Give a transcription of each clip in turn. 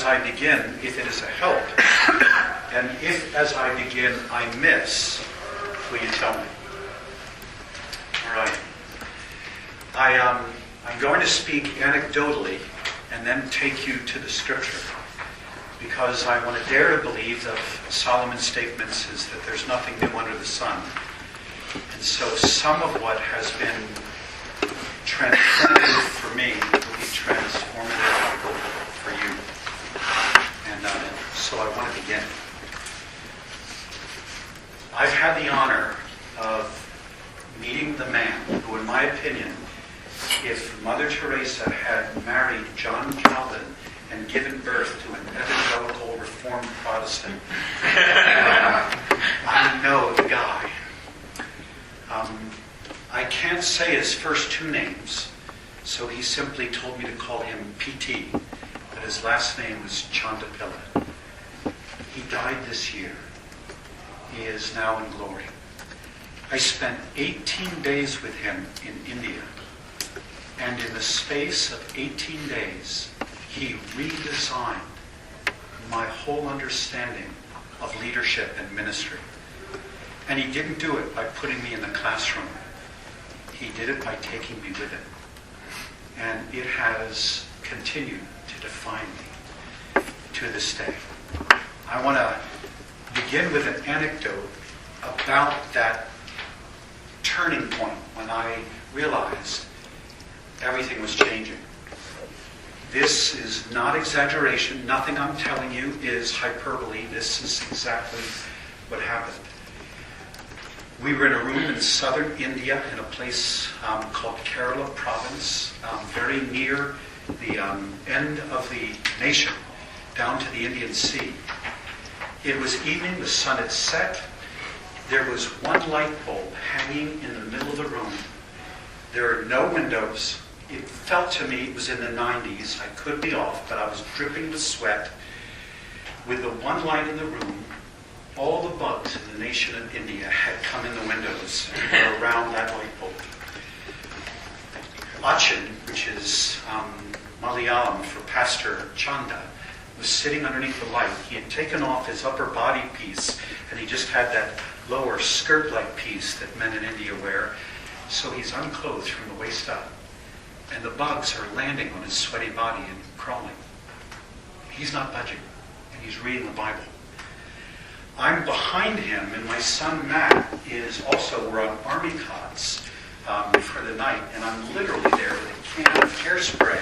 as I begin, if it is a help, and if as I begin I miss, will you tell me? All right. I'm going to speak anecdotally and then take you to the scripture, because I want to dare to believe that Solomon's statements is that there's nothing new under the sun. And so some of what has been transformative for me will be transformative for you. And so I want to begin. I've had the honor of meeting the man who, in my opinion, if Mother Teresa had married John Calvin and given birth to an evangelical Reformed Protestant, I know the guy. I can't say his first two names, so he simply told me to call him PT, but his last name was Chandapilla. He died this year. He is now in glory. I spent 18 days with him in India, and in the space of 18 days, he redesigned my whole understanding of leadership and ministry. And he didn't do it by putting me in the classroom. He did it by taking me with him. And it has continued to define me to this day. I want to begin with an anecdote about that turning point when I realized everything was changing. This is not exaggeration. Nothing I'm telling you is hyperbole. This is exactly what happened. We were in a room in southern India in a place called Kerala province, very near the end of the nation, down to the Indian Sea. It was evening, the sun had set. There was one light bulb hanging in the middle of the room. There are no windows. It felt to me it was in the 90s. I could be off, but I was dripping with sweat. With the one light in the room, all the bugs in the nation of India had come in the windows and were around that light bulb. Achin, which is Malayalam for Pastor Chanda, was sitting underneath the light. He had taken off his upper body piece, and he just had that lower skirt-like piece that men in India wear. So he's unclothed from the waist up. And the bugs are landing on his sweaty body and crawling. He's not budging, and he's reading the Bible. I'm behind him, and my son Matt is also, we're on army cots for the night, and I'm literally there with a can of hairspray,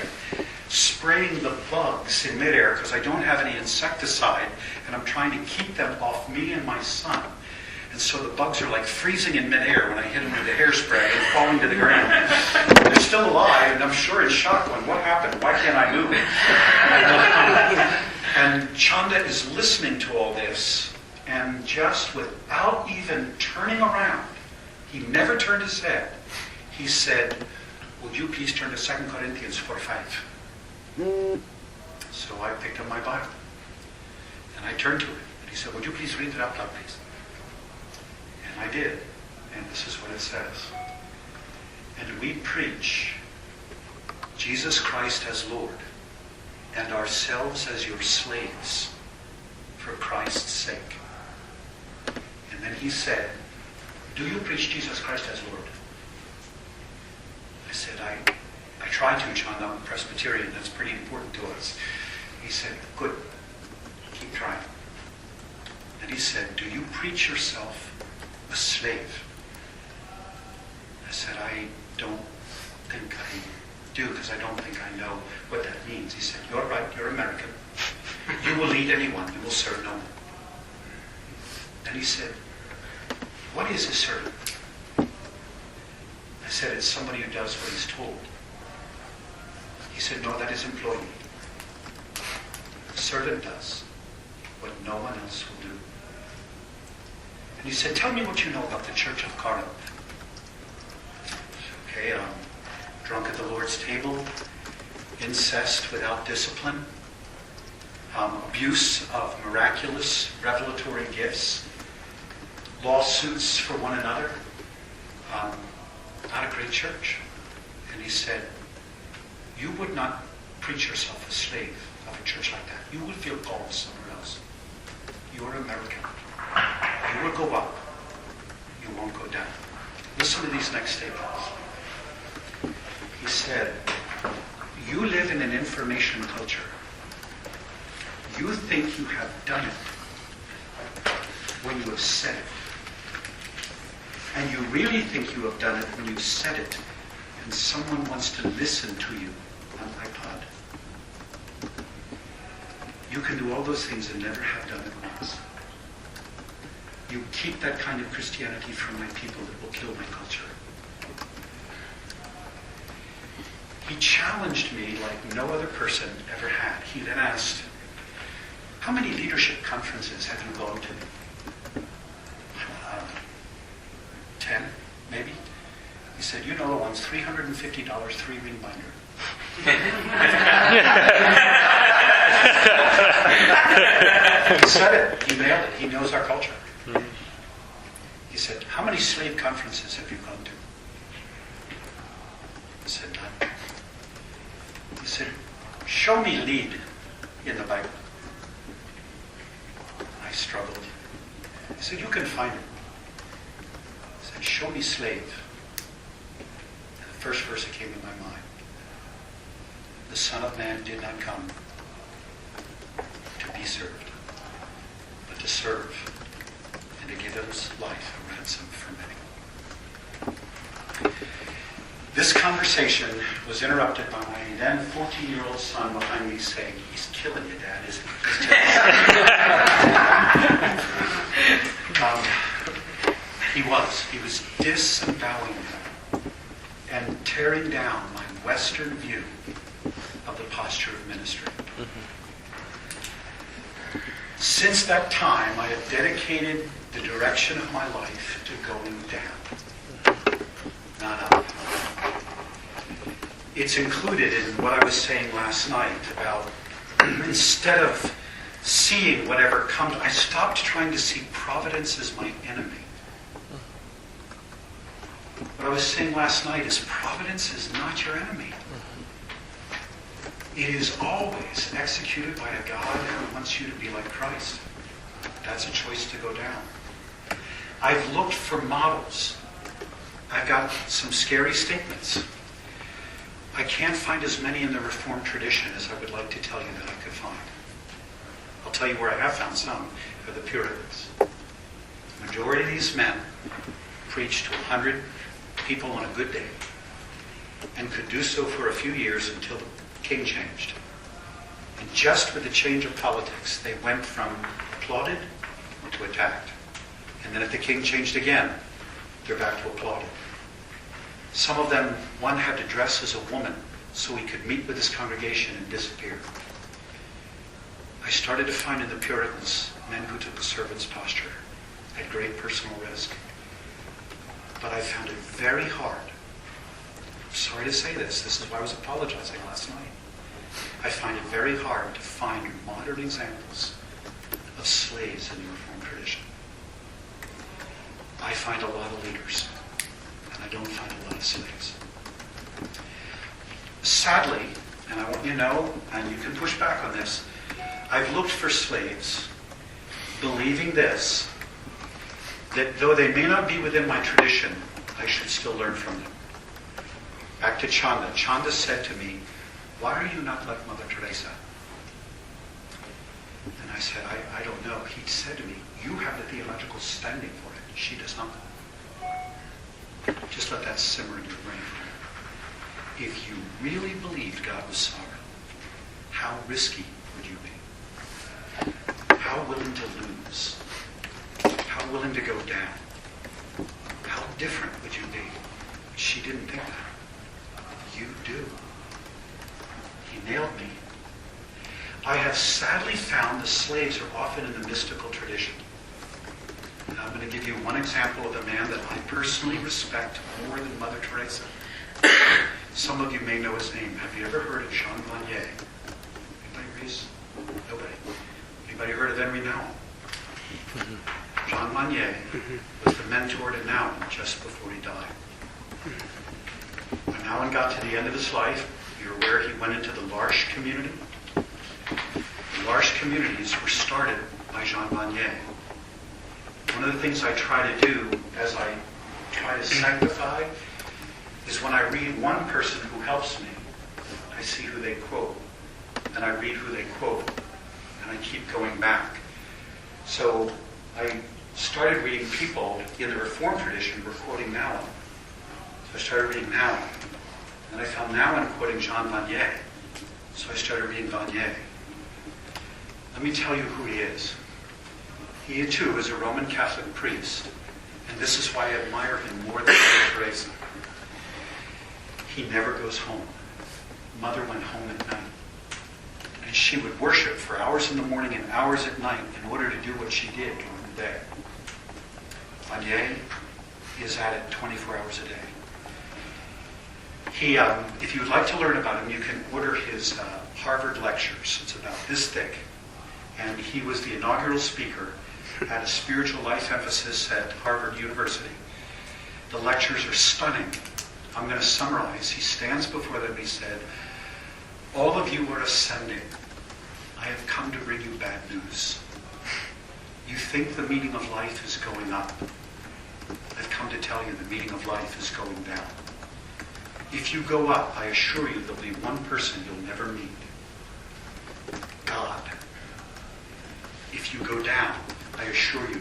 spraying the bugs in midair because I don't have any insecticide, and I'm trying to keep them off me and my son. And so the bugs are like freezing in midair when I hit them with the hairspray and falling to the ground. They're still alive, and I'm sure in shock going, what happened? Why can't I move? And Chanda is listening to all this, and just without even turning around, he never turned his head, he said, would you please turn to 2 Corinthians 4:5? So I picked up my Bible, and I turned to it, and he said, would you please read it out loud, please? And I did, and this is what it says. And we preach Jesus Christ as Lord, and ourselves as your slaves, for Christ's sake. And then he said, do you preach Jesus Christ as Lord? I said, I try to, John. I'm a Presbyterian. That's pretty important to us. He said, good. Keep trying. And he said, do you preach yourself a slave? I said, I don't think I do, because I don't think I know what that means. He said, you're right. You're American. You will lead anyone. You will serve no one. And he said, what is a servant? I said, it's somebody who does what he's told. He said, no, that is employee. A servant does what no one else will do. And he said, tell me what you know about the church of Corinth. Okay, drunk at the Lord's table, incest without discipline, abuse of miraculous revelatory gifts, lawsuits for one another, not a great church. And he said, you would not preach yourself a slave of a church like that. You will feel called somewhere else. You are American. You will go up. You won't go down. Listen to these next statements. He said, you live in an information culture. You think you have done it when you have said it. And you really think you have done it when you've said it and someone wants to listen to you on iPod. You can do all those things and never have done it once. You keep that kind of Christianity from my people that will kill my culture. He challenged me like no other person ever had. He then asked, how many leadership conferences have you gone to? 10, maybe? He said, you know the ones, $350, 3-ring binder. He said it. He nailed it. He knows our culture. He said, how many slave conferences have you gone to? I said, none. He said, show me lead in the Bible. I struggled. He said, you can find it. He said, show me slave. And the first verse that came to my mind. The Son of Man did not come to be served, but to serve and to give his life a ransom for many. This conversation was interrupted by my then 14-year-old son behind me saying, he's killing you, Dad, isn't he? He was disembowelling and tearing down my Western view of the posture of ministry. Since that time, I have dedicated the direction of my life to going down, not up. It's included in what I was saying last night about instead of seeing whatever comes, I stopped trying to see providence as my enemy. What I was saying last night is providence is not your enemy. It is always executed by a God who wants you to be like Christ. That's a choice to go down. I've looked for models. I've got some scary statements. I can't find as many in the Reformed tradition as I would like to tell you that I could find. I'll tell you where I have found some, are the Puritans. The majority of these men preached to 100 people on a good day and could do so for a few years until the king changed. And just with the change of politics, they went from applauded to attacked. And then if the king changed again, they're back to applauded. Some of them, one had to dress as a woman so he could meet with his congregation and disappear. I started to find in the Puritans men who took a servant's posture at great personal risk. But I found it very hard. I'm sorry to say this. This is why I was apologizing last night. I find it very hard to find modern examples of slaves in the Reformed tradition. I find a lot of leaders, and I don't find a lot of slaves. Sadly, and I want you to know, and you can push back on this, I've looked for slaves, believing this, that though they may not be within my tradition, I should still learn from them. Back to Chanda. Chanda said to me, why are you not like Mother Teresa? And I said, I don't know. He said to me, you have the theological standing for it. She does not. Just let that simmer in your brain for a minute. If you really believed God was sovereign, how risky would you be? How willing to lose? How willing to go down? How different would you be? She didn't think that. You do. He nailed me. I have sadly found the slaves are often in the mystical tradition. And I'm going to give you one example of a man that I personally respect more than Mother Teresa. Some of you may know his name. Have you ever heard of Jean Vanier? Anybody, Reese? Nobody. Anybody heard of Henry Nouwen? Jean Vanier was the mentor to Nouwen just before he died. When Nouwen got to the end of his life, you're aware he went into the L'Arche community. large communities were started by Jean Vanier. One of the things I try to do as I try to sanctify is when I read one person who helps me, I see who they quote, and I read who they quote, and I keep going back. So I started reading people in the Reformed tradition who were quoting Nouwen. So I started reading Nouwen. And I found Nouwen quoting Jean Vanier. So I started reading Vanier. Let me tell you who he is. He too is a Roman Catholic priest. And this is why I admire him more than Mother Teresa. He never goes home. Mother went home at night. And she would worship for hours in the morning and hours at night in order to do what she did during the day. Vanier is at it 24 hours a day. He, if you would like to learn about him, you can order his Harvard lectures. It's about this thick. And he was the inaugural speaker at a spiritual life emphasis at Harvard University. The lectures are stunning. I'm going to summarize. He stands before them. He said, "All of you are ascending. I have come to bring you bad news. You think the meaning of life is going up. I've come to tell you the meaning of life is going down. If you go up, I assure you there'll be one person you'll never meet. God. If you go down, I assure you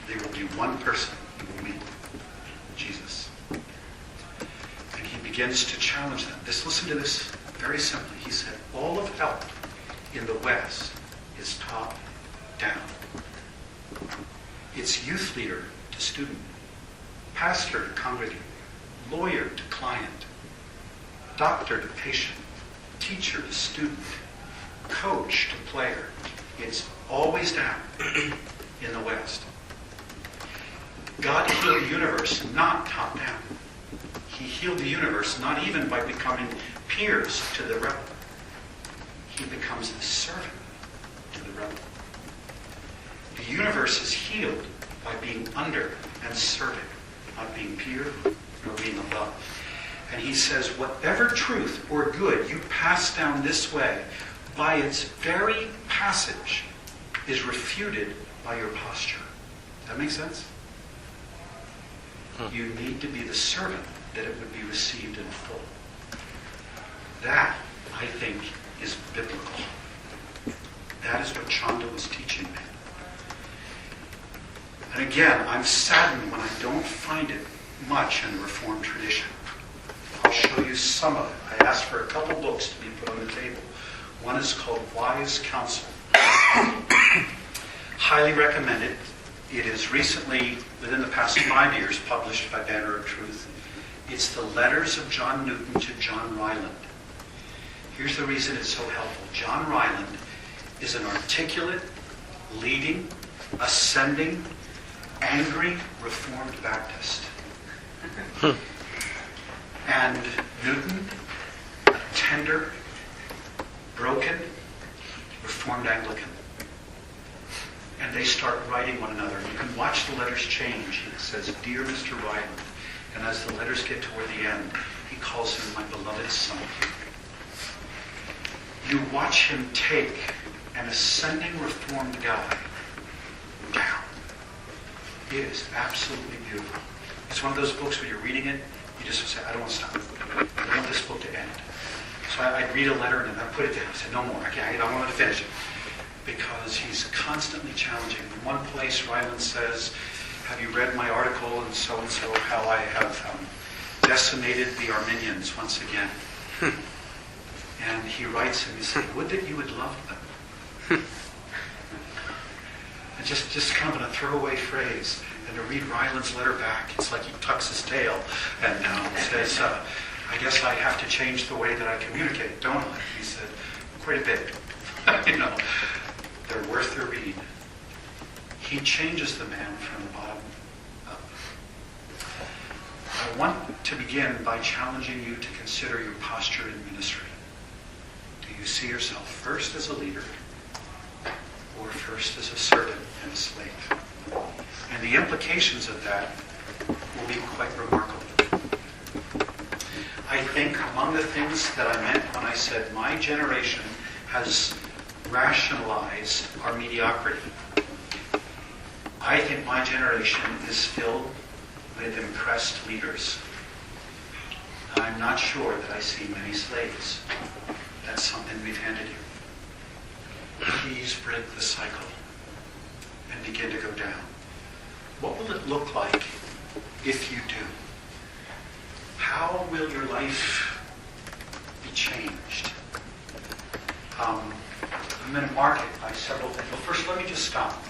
there will be one person you will meet. Jesus." And he begins to challenge them. Listen to this very simply. He said, all of help in the West is top down. It's youth leader to student, pastor to congregant, lawyer to client, doctor to patient, teacher to student, coach to player. It's always down in the West. God healed the universe not top down. He healed the universe not even by becoming peers to the rebel. He becomes the servant to the rebel. The universe is healed by being under and serving, not being peer nor being above. And he says, whatever truth or good you pass down this way, by its very passage, is refuted by your posture. Does that make sense? You need to be the servant that it would be received in full. That, I think, is biblical. That is what Chanda was teaching me. And again, I'm saddened when I don't find it much in the Reformed tradition. I'll show you some of it. I asked for a couple books to be put on the table. One is called Wise Counsel. Highly recommended. It is recently, within the past 5 years, published by Banner of Truth. It's the letters of John Newton to John Ryland. Here's the reason it's so helpful. John Ryland is an articulate, leading, ascending, angry Reformed Baptist. And Newton, a tender, broken, Reformed Anglican. And they start writing one another. You can watch the letters change. It says, "Dear Mr. Ryland." And as the letters get toward the end, he calls him my beloved son. You watch him take an ascending Reformed guy down. It is absolutely beautiful. It's one of those books where you're reading it, you just say, I don't want to stop. I want this book to end. So I'd read a letter and then I'd put it down. I said, no more. I don't want to finish it. Because he's constantly challenging. In one place, Ryland says, have you read my article and so, how I have decimated the Arminians once again? And he writes and he says, would that you had loved them. And just kind of in a throwaway phrase. And to read Ryland's letter back, it's like he tucks his tail and says, I guess I have to change the way that I communicate, don't I? He said, quite a bit. They're worth their read. He changes the man from the bottom up. I want to begin by challenging you to consider your posture in ministry. Do you see yourself first as a leader or first as a servant and a slave? And the implications of that will be quite remarkable. I think among the things that I meant when I said my generation has rationalize our mediocrity. I think my generation is filled with impressed leaders. I'm not sure that I see many slaves. That's something we've handed you. Please break the cycle and begin to go down. What will it look like if you do? How will your life be changed? I'm going to mark it by several things. Well, first, let me just stop.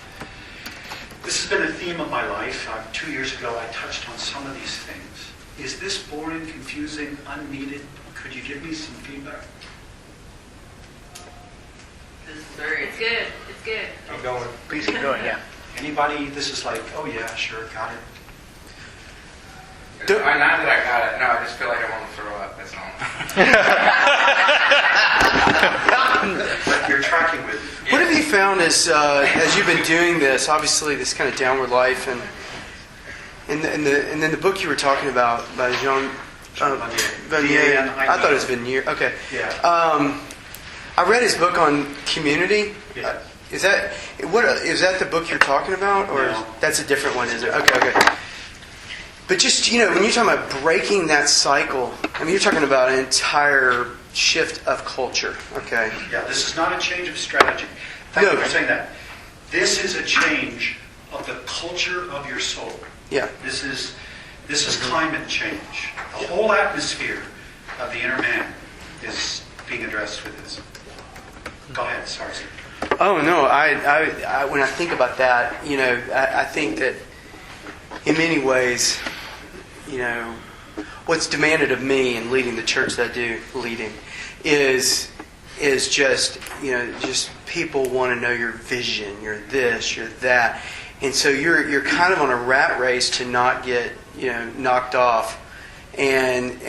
This has been a theme of my life. 2 years ago, I touched on some of these things. Is this boring, confusing, unneeded? Could you give me some feedback? It's good. It's good. I'm going. Please keep going, yeah. Anybody, this is like, oh yeah, sure, got it. Not that I got it. No, I just feel like I want to throw up. That's all. But you're tracking with me. What have you found as you've been doing this? Obviously, this kind of downward life, and then the book you were talking about by Jean Vanier. I thought it was Vanier. Okay. Yeah. I read his book on community. Yeah. Is that the book you're talking about, or No. that's a different one? Is it? Okay. But just when you're talking about breaking that cycle, I mean, you're talking about an entire shift of culture. Okay. Yeah, this is not a change of strategy. Thank you for saying that. This is a change of the culture of your soul. Yeah. This is climate change. The whole atmosphere of the inner man is being addressed with this. Go ahead. Sorry, sir. Oh no! I when I think about that, I think that in many ways, what's demanded of me in leading the church that I do leading is just people want to know your vision, you're this, you're that, and so you're kind of on a rat race to not get knocked off, and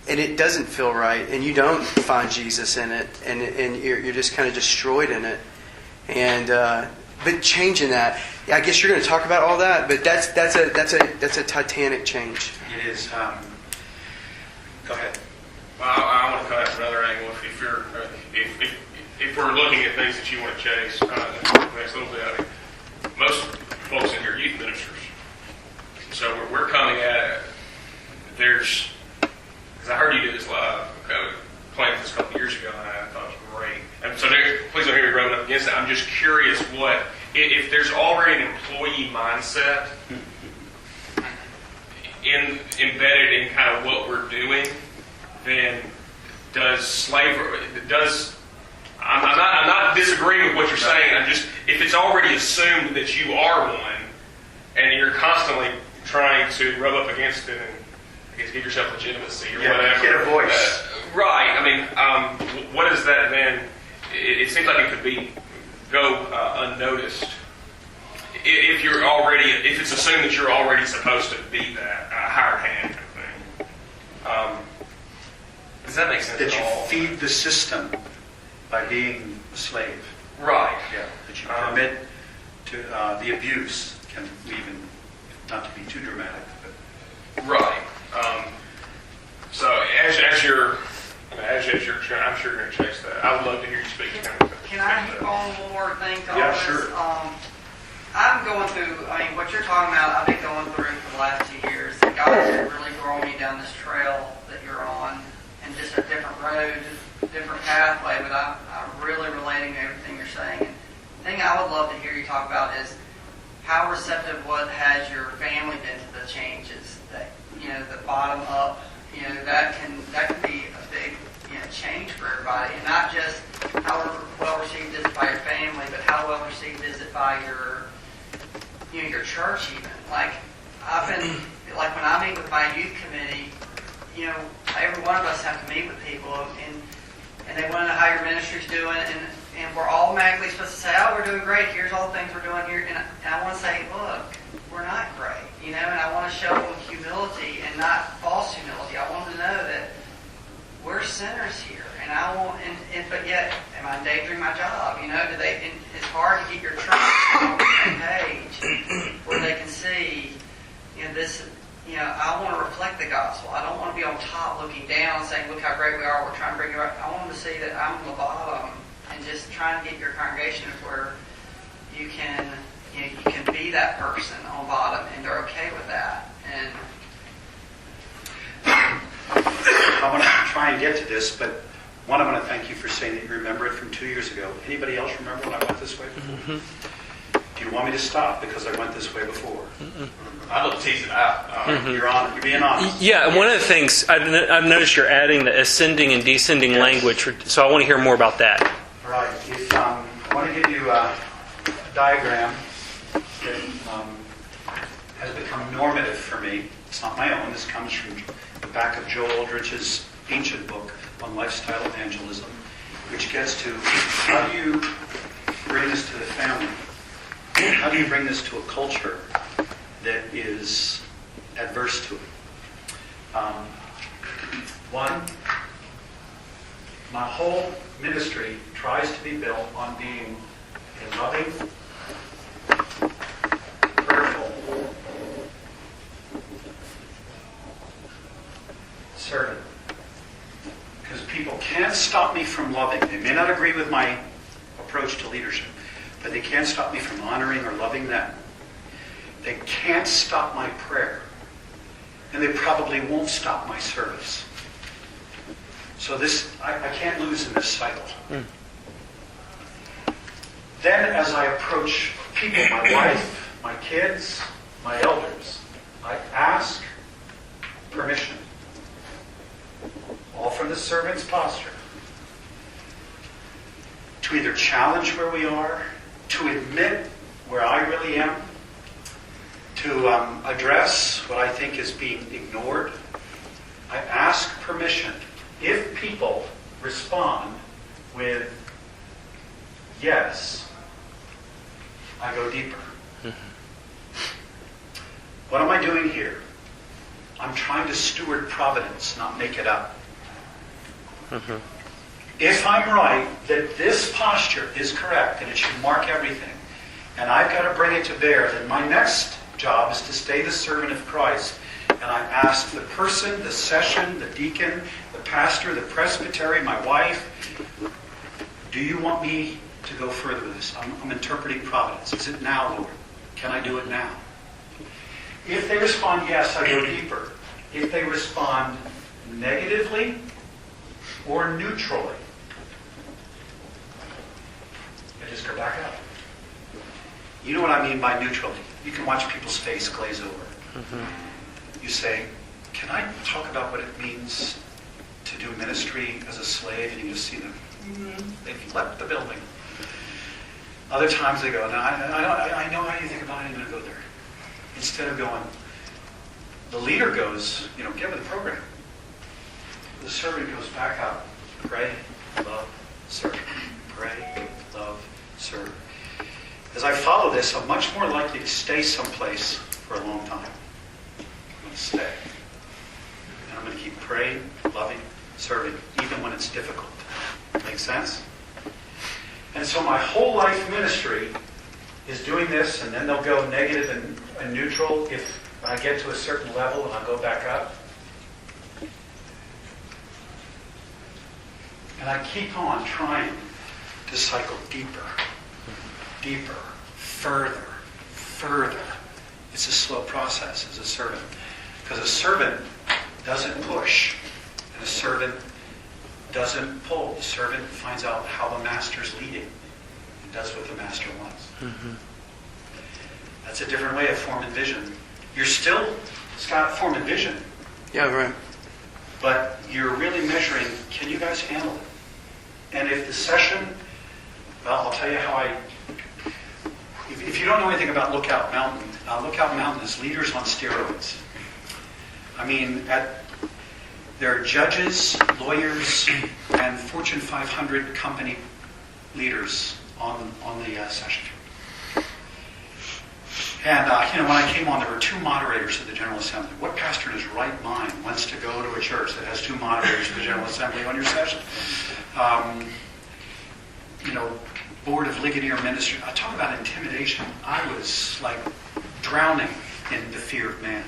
it doesn't feel right, and you don't find Jesus in it, and you're just kind of destroyed in it, and but changing that, I guess you're going to talk about all that, but that's a titanic change. It is. Go ahead. Well, I want to come at another angle. If we're looking at things that you want to chase, next little bit, I mean, most folks in here are youth ministers, so we're coming at it. Because I heard you did this plan this a couple years ago, and I thought it was great. And so please don't hear me rubbing up against it. I'm just curious if there's already an employee mindset embedded in kind of what we're doing, then I'm not disagreeing with what you're saying. I'm just, if it's already assumed that you are one, and you're constantly trying to rub up against it and I guess give yourself legitimacy or whatever. Get a voice. Right. I mean, what is that then? It seems like it could go unnoticed. If it's assumed that you're already supposed to be that hired hand kind of thing. Does that make sense That at you all? feed the system by being a slave. Right. Yeah. That you permit to the abuse. Can even, not to be too dramatic, but Right. So as you're, I'm sure you're going to chase that. I would love to hear you speak. Can I hit on one more thing to Yeah, all this? sure. I'm going through, what you're talking about, I've been going through for the last 2 years. God has really grown me down this trail that you're on, and just a different road, different pathway, but I'm really relating to everything you're saying. And the thing I would love to hear you talk about is how receptive has your family been to the changes that, the bottom up, that can be a big, change for everybody, and not just how well received is it by your family, but how well received is it by your church even. Like, I've been, when I meet with my youth committee, every one of us have to meet with people, and they want to know how your ministry's doing, and we're automatically supposed to say, oh, we're doing great, here's all the things we're doing here, and I want to say, look, we're not great, and I want to show them humility and not false humility. I want them to know that we're sinners here, but yet, am I endangering my job? It's hard to get your church on the same page where they can see, this. I want to reflect the gospel. I don't want to be on top looking down saying, look how great we are, we're trying to bring you up. I want them to see that I'm on the bottom and and just trying to get your congregation to where you can be that person on bottom, and they're okay with that. And I want to try and get to this, but one, I want to thank you for saying that you remember it from 2 years ago. Anybody else remember when I went this way before? Do you want me to stop because I went this way before? I'd love to tease it out. You're being honest. Yeah, and one of the things I've noticed you're adding the ascending and descending language, so I want to hear more about that. Right. If, I want to give you a diagram that has become normative for me. It's not my own. This comes from the back of Joel Aldrich's ancient book on lifestyle evangelism, which gets to how do you bring this to the family? How do you bring this to a culture that is adverse to it? One, my whole ministry tries to be built on being a loving, prayerful servant. Because people can't stop me from loving. They may not agree with my approach to leadership, but they can't stop me from honoring or loving them. They can't stop my prayer. And they probably won't stop my service. So I can't lose in this cycle. Then as I approach people, my wife, my kids, my elders, I ask permission. All from the servant's posture. To either challenge where we are, to admit where I really am, to address what I think is being ignored. I ask permission. If people respond with yes, I go deeper. What am I doing here? I'm trying to steward providence, not make it up. If I'm right that this posture is correct and it should mark everything, and I've got to bring it to bear, then my next job is to stay the servant of Christ. And I ask the person, the session, the deacon, the pastor, the presbytery, my wife, do you want me to go further with this? I'm interpreting providence. Is it now, Lord? Can I do it now? If they respond yes, I go deeper. If they respond negatively or neutrally, I just go back up. You know what I mean by neutrally? You can watch people's face glaze over. You say, can I talk about what it means to do ministry as a slave? And you just see them, they've left the building. Other times they go, no, I know how you think about it, I'm going to go there. Instead of going, the leader goes, get with the program. The servant goes back up. Pray, love, serve. Pray, love, serve. As I follow this, I'm much more likely to stay someplace for a long time. I'm going to stay. And I'm going to keep praying, loving, serving, even when it's difficult. Make sense? And so my whole life ministry is doing this, and then they'll go negative and neutral if I get to a certain level and I'll go back up. And I keep on trying to cycle deeper, deeper, further, further. It's a slow process as a servant. Because a servant doesn't push, and a servant doesn't pull. The servant finds out how the master's leading and does what the master wants. That's a different way of forming vision. You're still, Scott, forming vision. Yeah, right. But you're really measuring, can you guys handle it? And if the session, well, I'll tell you how if you don't know anything about Lookout Mountain, Lookout Mountain is leaders on steroids. I mean, there are judges, lawyers, and Fortune 500 company leaders on the session. And, when I came on, there were 2 moderators of the General Assembly. What pastor in his right mind wants to go to a church that has 2 moderators of the General Assembly on your session? Board of Ligonier Ministry. I talk about intimidation. I was like drowning in the fear of man.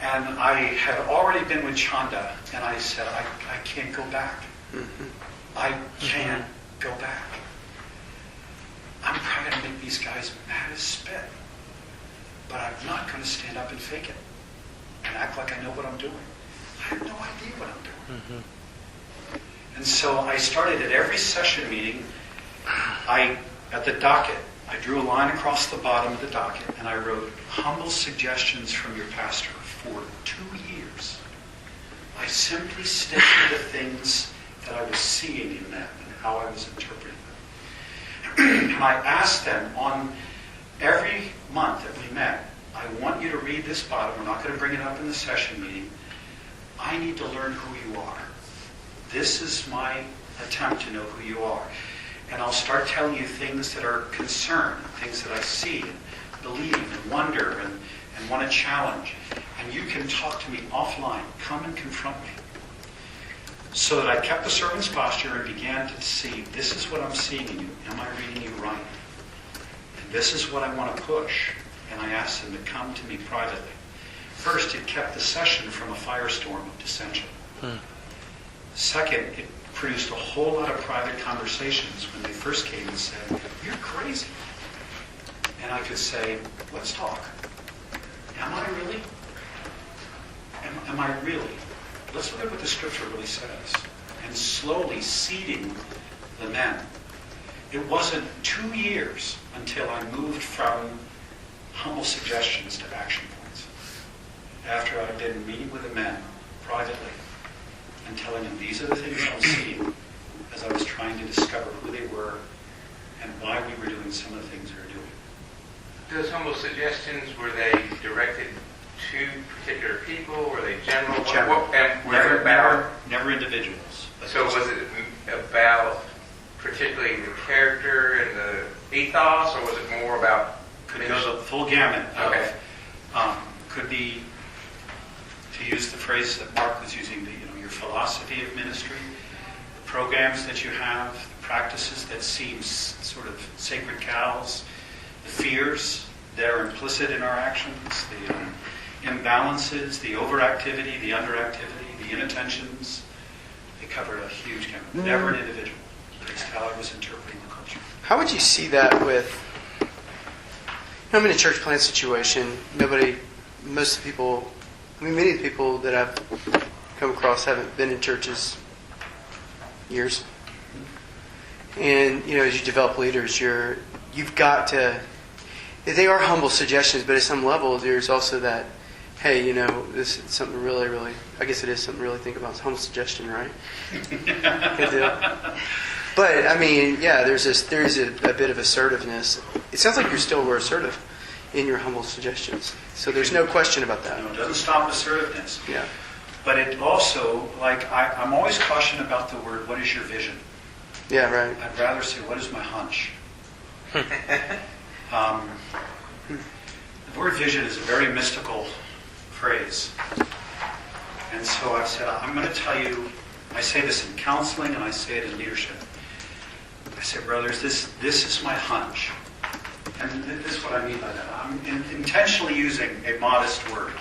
And I had already been with Chanda, and I said, I can't go back. I can't go back. I'm probably going to make these guys mad as spit. But I'm not going to stand up and fake it and act like I know what I'm doing. I have no idea what I'm doing. And so I started at every session meeting, at the docket, I drew a line across the bottom of the docket and I wrote humble suggestions from your pastor for 2 years. I simply stick to the things that I was seeing in them and how I was interpreting them. And I asked them on every month that we met, I want you to read this bottom. We're not going to bring it up in the session meeting. I need to learn who you are. This is my attempt to know who you are. And I'll start telling you things that are concern, things that I see and believe and wonder and want to challenge. And you can talk to me offline. Come and confront me. So that I kept the servant's posture and began to see, this is what I'm seeing in you. Am I reading you right? And this is what I want to push. And I asked them to come to me privately. First, it kept the session from a firestorm of dissension. Second, it produced a whole lot of private conversations when they first came and said, you're crazy. And I could say, let's talk. Am I really? Am I really? Let's look at what the scripture really says. And slowly seeding the men. It wasn't 2 years until I moved from humble suggestions to action points. After I'd been meeting with the men privately and telling them these are the things I'm seeing as I was trying to discover who they were and why we were doing some of the things we were doing. Those humble suggestions, were they directed to particular people? Were they general? General. Never individuals. So was it about particularly the character and the ethos, or was it more about... Could go the full gamut of, Okay. Could be, to use the phrase that Mark was using, your philosophy of ministry, the programs that you have, the practices that seem sort of sacred cows, the fears that are implicit in our actions, the imbalances, the overactivity, the underactivity, the inattentions. They cover a huge gamut. Never an individual. It's how I was interpreting the culture. How would you see that with... I'm in a church plant situation. Many of the people that I've come across haven't been in churches years. And, as you develop leaders, you've got to... They are humble suggestions, but at some level, there's also that, hey, this is something really, really... I guess it is something to really think about. It's a humble suggestion, right? Good deal. But, there's a bit of assertiveness. It sounds like you're still more assertive in your humble suggestions. So there's no question about that. It doesn't stop assertiveness. Yeah. But it also, I'm always cautioned about the word, what is your vision? Yeah, right. I'd rather say, what is my hunch? The word vision is a very mystical phrase. And so I've said, I'm going to tell you, I say this in counseling and I say it in leadership. I say, brothers, this is my hunch. And this is what I mean by that. I'm intentionally using a modest word.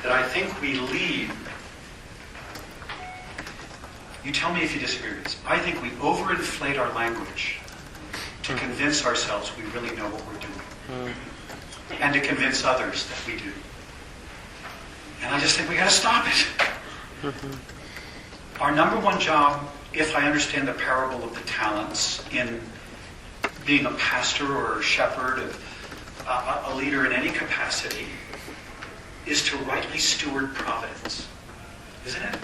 That I think we lead. You tell me if you disagree with this. I think we overinflate our language to convince ourselves we really know what we're doing. And to convince others that we do. And I just think we got to stop it. Our number one job, if I understand the parable of the talents, in being a pastor or a shepherd, a leader in any capacity, is to rightly steward providence. Isn't it?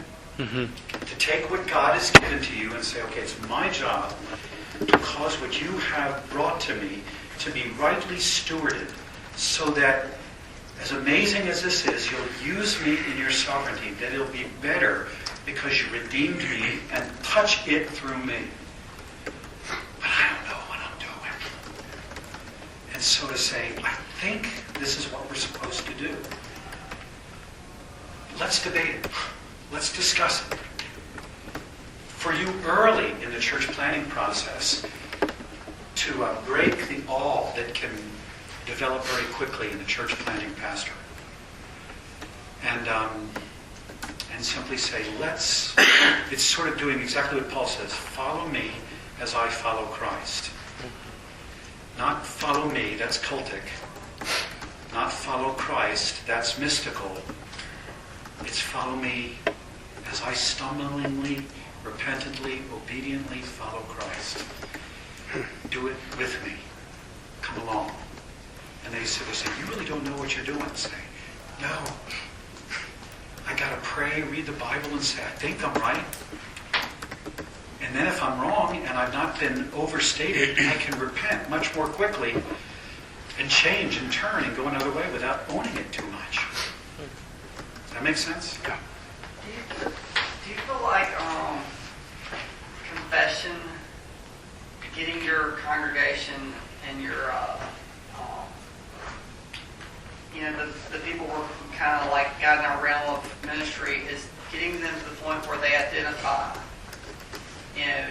To take what God has given to you and say, okay, it's my job to cause what you have brought to me to be rightly stewarded so that, as amazing as this is, you'll use me in your sovereignty, that it'll be better because you redeemed me and touch it through me. But I don't know what I'm doing. And so to say, I think this is what we're supposed to do. Let's debate it. Let's discuss it. For you early in the church planning process to break the awe that can develop very quickly in the church planting pastor. And and simply say, it's sort of doing exactly what Paul says, follow me as I follow Christ. Not follow me, that's cultic. Not follow Christ, that's mystical. It's follow me as I stumblingly, repentantly, obediently follow Christ. Do it with me. Come along. And they sort of say, you really don't know what you're doing. Say, no. I got to pray, read the Bible, and say, I think I'm right. And then if I'm wrong and I've not been overstated, I can repent much more quickly and change and turn and go another way without owning it too much. Does that make sense? Yeah. Do you feel like confession, getting your congregation and your, the people we're kind of like got in our realm of ministry is getting them to the point where they identify,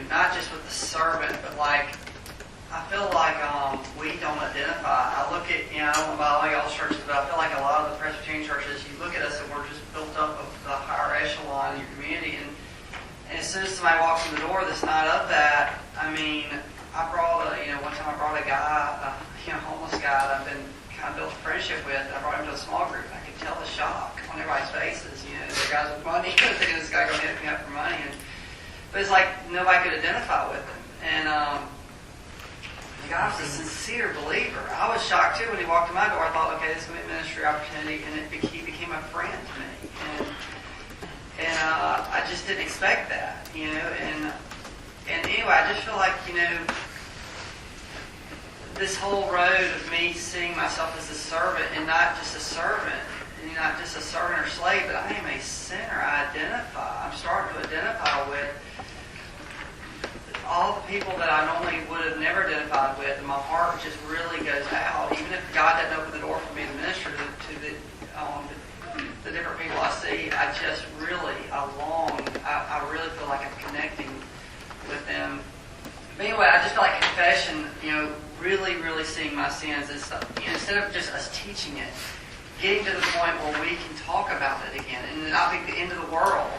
not just with the servant, but like, I feel like we don't identify. I look at, I don't know about all y'all's churches, but I feel like a lot of the Presbyterian churches, you look at us and we're just built up of the higher echelon in your community. And as soon as somebody walks in the door that's not of that, I mean, I brought one time I brought a guy, a homeless guy that I've been kind of built a friendship with. I brought him to a small group. I could tell the shock on everybody's faces. The guys with money, thinking this guy going to hit me up for money. But it's like nobody could identify with him. And the guy was a sincere believer. I was shocked too when he walked in my door. I thought, okay, this is a ministry opportunity, and he became a friend to me. And I just didn't expect that, And anyway, I just feel like, this whole road of me seeing myself as a servant and not just a servant, and not just a servant or slave, but I am a sinner. I identify. I'm starting to identify with all the people that I normally would have never identified with, and my heart just really goes out. Even if God doesn't open the door for me to minister to the different people I see, I really feel like I'm connecting with them. But anyway, I just feel like confession, really, really seeing my sins and stuff. Instead of just us teaching it, getting to the point where we can talk about it again, and not be the end of the world,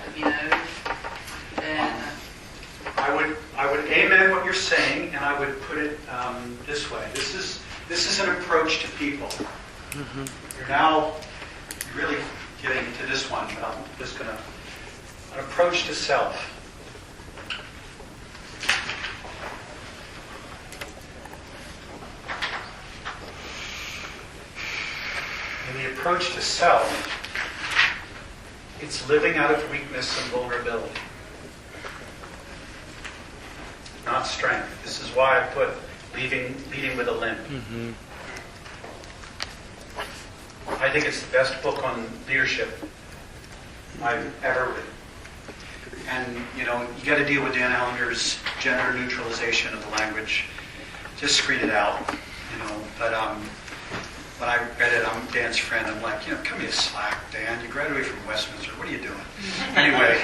And I would amen what you're saying, and I would put it this way. This is an approach to people. Mm-hmm. You're now really getting to this one, but I'm just going to... An approach to self. In the approach to self, it's living out of weakness and vulnerability, not strength. This is why I put leading with a limp. Mm-hmm. I think it's the best book on leadership I've ever written. And, you got to deal with Dan Ellinger's gender neutralization of the language. Just screen it out, But when I read it, I'm Dan's friend. I'm like, cut me a slack, Dan. You graduated from Westminster. What are you doing? Anyway,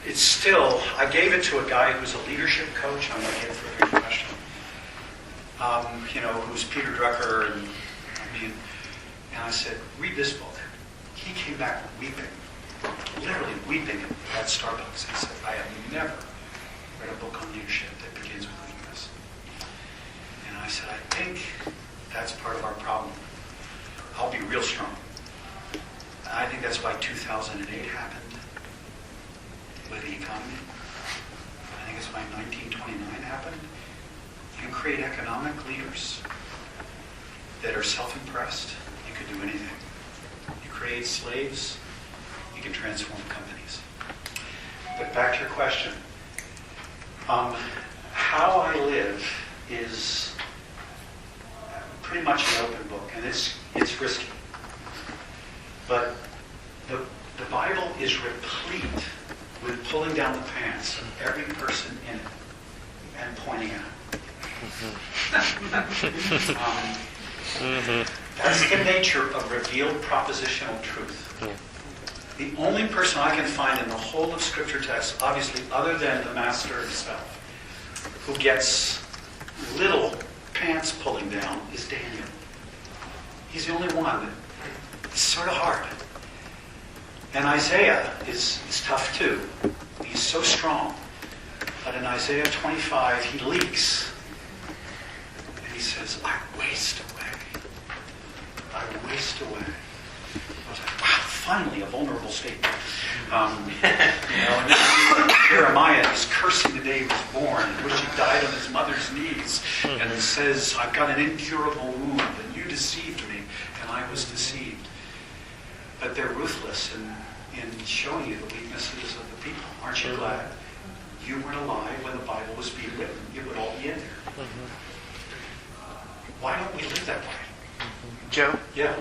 it's still, I gave it to a guy who's a leadership coach. I'm going to give for a question. Who's Peter Drucker. And I said, read this book. He came back weeping, literally weeping at Starbucks. He said, I have never read a book on leadership that begins with weakness. And I said, I think that's part of our problem. I'll be real strong. And I think that's why 2008 happened with the economy. I think it's why 1929 happened. You can create economic leaders that are self-impressed. You can do anything. You create slaves. You can transform companies. But back to your question. How I live is pretty much an open book, and it's risky. But the Bible is replete with pulling down the pants of every person in it and pointing at it. That's the nature of revealed propositional truth. Yeah. The only person I can find in the whole of Scripture text, obviously other than the Master himself, who gets little pants pulling down is Daniel. He's the only one. It's sort of hard. And Isaiah is tough too. He's so strong. But in Isaiah 25, he leaks. And he says, I waste away. I waste away. I was like, wow, finally a vulnerable statement. And then Jeremiah is cursing the day he was born, in which he died on his mother's knees, and it says, I've got an incurable wound, and you deceived me, and I was deceived. But they're ruthless in showing you the weaknesses of the people. Aren't you glad? You weren't alive when the Bible was being written. It would all be in there. Why don't we live that way? Joe, Yeah.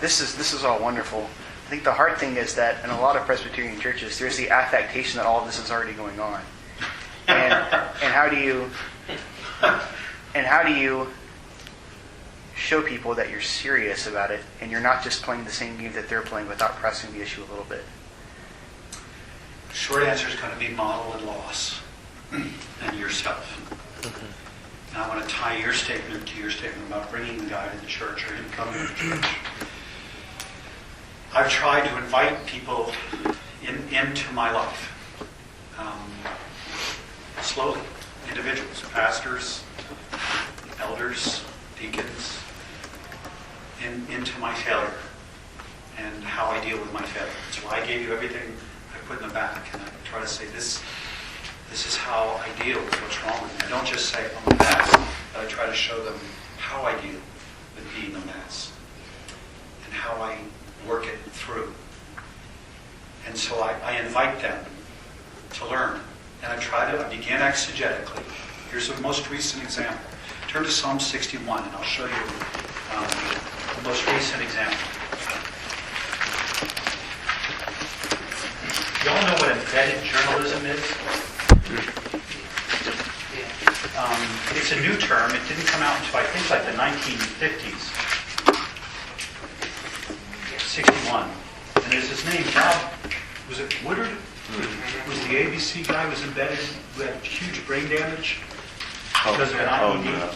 this is all wonderful. I think the hard thing is that in a lot of Presbyterian churches, there's the affectation that all of this is already going on. And how do you show people that you're serious about it and you're not just playing the same game that they're playing without pressing the issue a little bit? Short answer is going to be model and loss and yourself. And I want to tie your statement to your statement about bringing the guy to the church or him coming to the church. I've tried to invite people into my life. Slowly. Individuals, pastors, elders, deacons, into my failure and how I deal with my failure. That's why I gave you everything I put in the back. And I try to say, this is how I deal with what's wrong with me. I don't just say, I'm a mess, but I try to show them how I deal with being a mess and how I work it through. And so I invite them to learn. And I begin exegetically. Here's the most recent example. Turn to Psalm 61 and I'll show you the most recent example. You all know what embedded journalism is? It's a new term. It didn't come out until I think like the 1950s. 61. And there's his name, Bob, was it Woodard? Was the ABC guy who was embedded, who had huge brain damage because of an IED?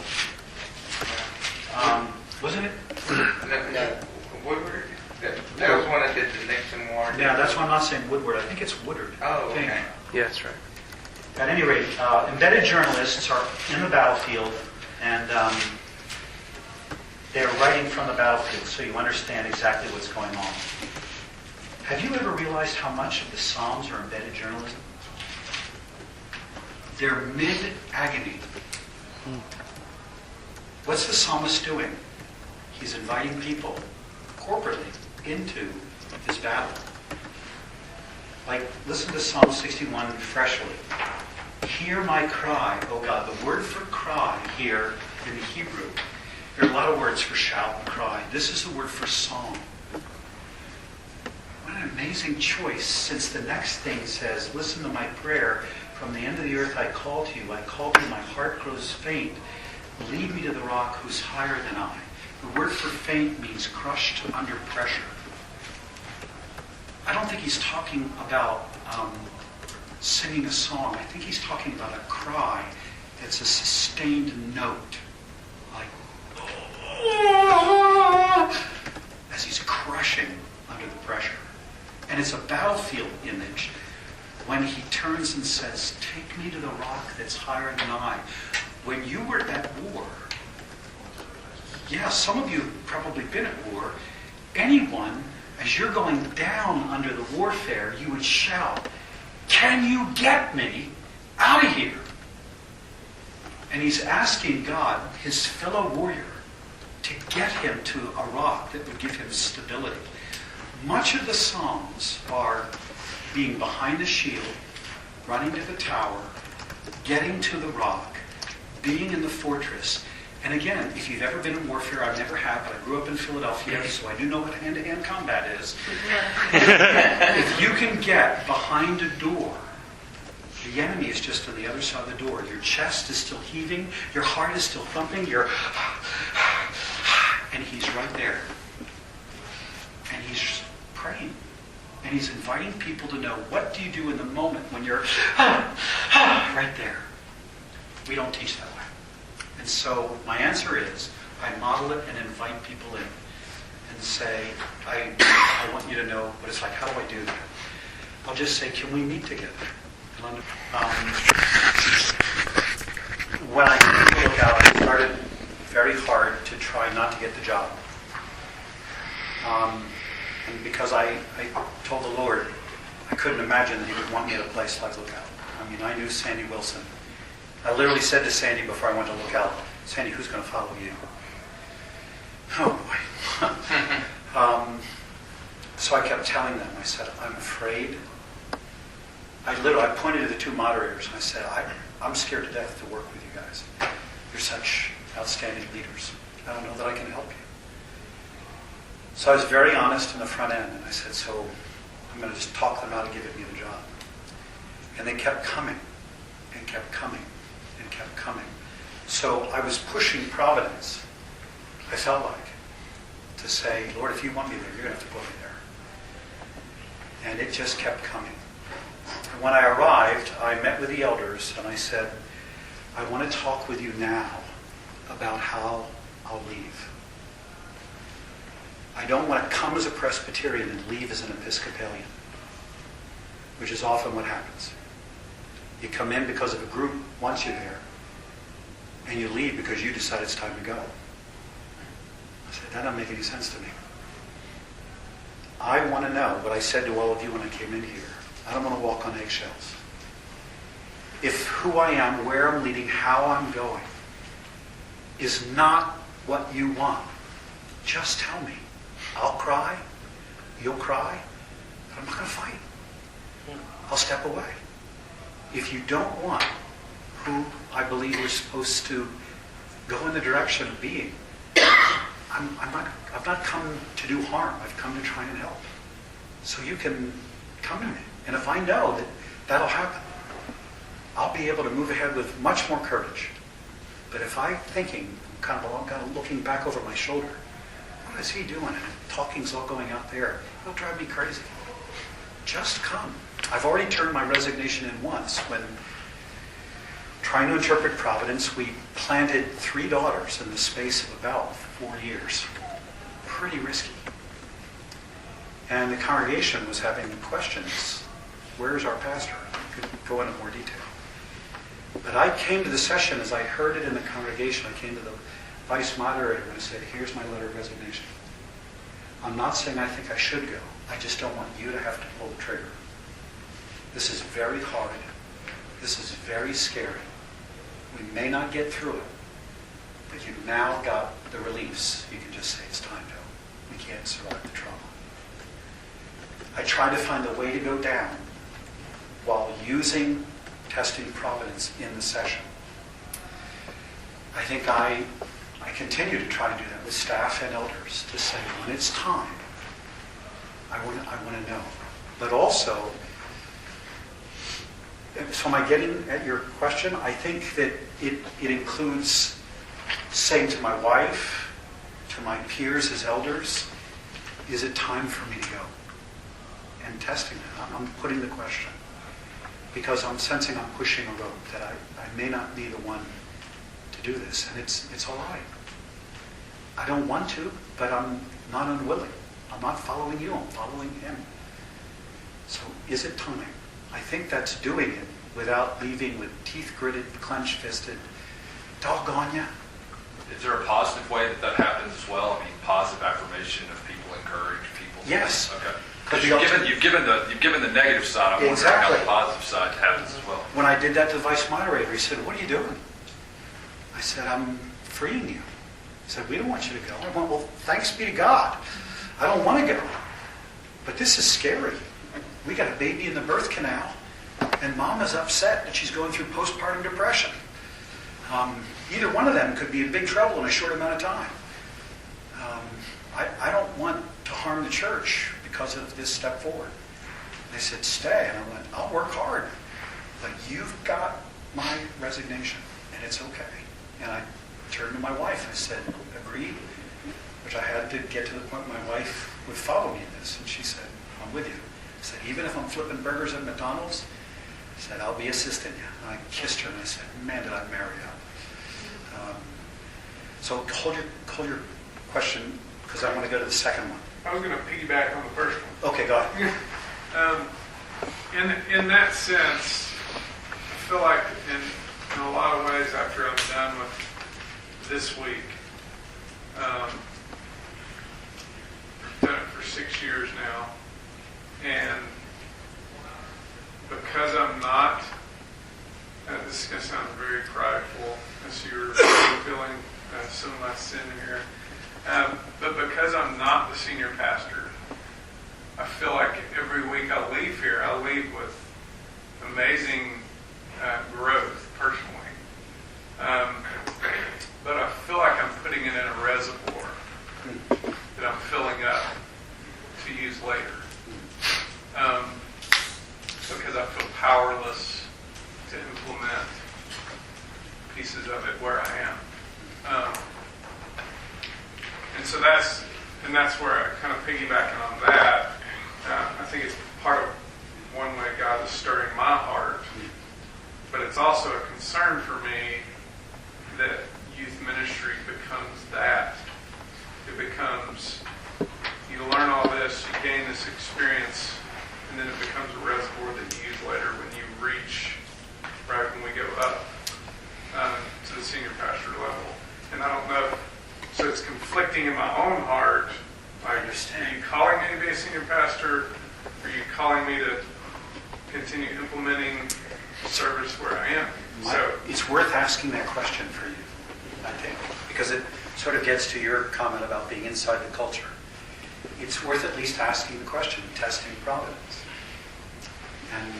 Wasn't it? No. Woodward? That was one that did the Nixon War. Yeah, that's why I'm not saying Woodward. I think it's Woodard. Oh, I think. okay. Yeah, that's right. At any rate, embedded journalists are in the battlefield, and they're writing from the battlefield, so you understand exactly what's going on. Have you ever realized how much of the Psalms are embedded journalism? They're mid-agony. What's the psalmist doing? He's inviting people corporately into his battle. Like, listen to Psalm 61 freshly. Hear my cry, O God. The word for cry here in the Hebrew, there are a lot of words for shout and cry. This is the word for song. What an amazing choice, since the next thing says, listen to my prayer. From the end of the earth I call to you. I call to you, my heart grows faint. Lead me to the rock who's higher than I. The word for faint means crushed under pressure. I don't think he's talking about singing a song. I think he's talking about a cry that's a sustained note. Like, as he's crushing under the pressure. And it's a battlefield image when he turns and says, take me to the rock that's higher than I. When you were at war, yeah, some of you have probably been at war. Anyone, as you're going down under the warfare, you would shout, can you get me out of here? And he's asking God, his fellow warrior, to get him to a rock that would give him stability. Much of the Psalms are being behind the shield, running to the tower, getting to the rock, being in the fortress. And again, if you've ever been in warfare, I never have, but I grew up in Philadelphia, so I do know what hand-to-hand combat is. If you can get behind a door, the enemy is just on the other side of the door. Your chest is still heaving, your heart is still thumping, and he's right there. And he's praying. And he's inviting people to know, what do you do in the moment when you're right there? We don't teach that way. And so my answer is, I model it and invite people in. And say, I want you to know what it's like. How do I do that? I'll just say, can we meet together? When I came to Lookout, I started very hard to try not to get the job. And because I told the Lord, I couldn't imagine that he would want me at a place like Lookout. I mean, I knew Sandy Wilson. I literally said to Sandy before I went to Lookout, Sandy, who's going to follow you? Oh, boy. So I kept telling them, I said, I'm afraid. I pointed to the two moderators and I said, I'm scared to death to work with you guys. You're such outstanding leaders. I don't know that I can help you. So I was very honest in the front end, and I said, so I'm going to just talk them out of giving me the job. And they kept coming, and kept coming, and kept coming. So I was pushing Providence, I felt like, to say, Lord, if you want me there, you're going to have to put me there. And it just kept coming. And when I arrived, I met with the elders, and I said, I want to talk with you now about how I'll leave. I don't want to come as a Presbyterian and leave as an Episcopalian, which is often what happens. You come in because of a group wants you there, and you leave because you decide it's time to go. I said, that doesn't make any sense to me. I want to know what I said to all of you when I came in here. I don't want to walk on eggshells. If who I am, where I'm leading, how I'm going, is not what you want, just tell me. I'll cry, you'll cry, but I'm not going to fight. I'll step away. If you don't want who I believe we're supposed to go in the direction of being, I've not come to do harm. I've come to try and help. So you can come to me. And if I know that that'll happen, I'll be able to move ahead with much more courage. But if I'm thinking, kind of looking back over my shoulder, what is he doing? And talking's all going out there. It'll drive me crazy. Just come. I've already turned my resignation in once when, trying to interpret Providence, we planted 3 daughters in the space of about 4 years. Pretty risky. And the congregation was having questions. Where's our pastor? I could go into more detail. But I came to the session as I heard it in the congregation. I came to the vice moderator and I said, here's my letter of resignation. I'm not saying I think I should go. I just don't want you to have to pull the trigger. This is very hard. This is very scary. We may not get through it, but you've now got the reliefs. You can just say it's time to. We can't survive the trauma. I tried to find a way to go down while using testing Providence in the session. I think I continue to try to do that with staff and elders, to say when it's time, I want to know. But also, so am I getting at your question? I think that it includes saying to my wife, to my peers as elders, is it time for me to go? And testing it. I'm putting the question. Because I'm sensing I'm pushing a rope, that I may not be the one to do this. And it's all right. I don't want to, but I'm not unwilling. I'm not following you, I'm following him. So is it time? I think that's doing it without leaving with teeth gritted, clenched fisted, doggone ya. Is there a positive way that happens as well? I mean, positive affirmation of people, encourage people. Yes. Okay. Because you've given the negative side. I'm wondering how the positive side happens as well. When I did that to the vice moderator, he said, "What are you doing?" I said, "I'm freeing you." He said, "We don't want you to go." I went, "Well, thanks be to God. I don't want to go. But this is scary. We got a baby in the birth canal, and Mom is upset that she's going through postpartum depression. Either one of them could be in big trouble in a short amount of time. I don't want to harm the church because of this step forward." They said, "Stay." And I went, "I'll work hard. But you've got my resignation, and it's okay." And I turned to my wife and I said, "Agreed?" Which I had to get to the point my wife would follow me in this. And she said, "I'm with you." I said, "Even if I'm flipping burgers at McDonald's?" I said, "I'll be assisting you." And I kissed her and I said, "Man, did I marry up." So hold your question because I want to go to the second one. I was going to piggyback on the first one. Okay, go ahead. In that sense, I feel like in a lot of ways, after I'm done with this week, I've done it for 6 years now, and because I'm not, this is going to sound very prideful, as you're feeling some of my sin here, but because I'm not the senior pastor, I feel like every week I leave here, I leave with amazing growth personally. But I feel like I'm putting it in a reservoir that I'm filling up to use later. Because I feel powerless to implement pieces of it where I am. And so that's where I kind of piggybacking on that. I think it's part of one way God is stirring my heart, but it's also a concern for me that youth ministry becomes that. It becomes, you learn all this, you gain this experience, and then it becomes a reservoir that you use later when you reach, right, when we go up to the senior pastor level. And I don't know, so it's conflicting in my own heart. I understand. Are you calling me to be a senior pastor? Are you calling me to continue implementing service where I am? It's worth asking that question for you, I think, because it sort of gets to your comment about being inside the culture. It's worth at least asking the question, testing providence, and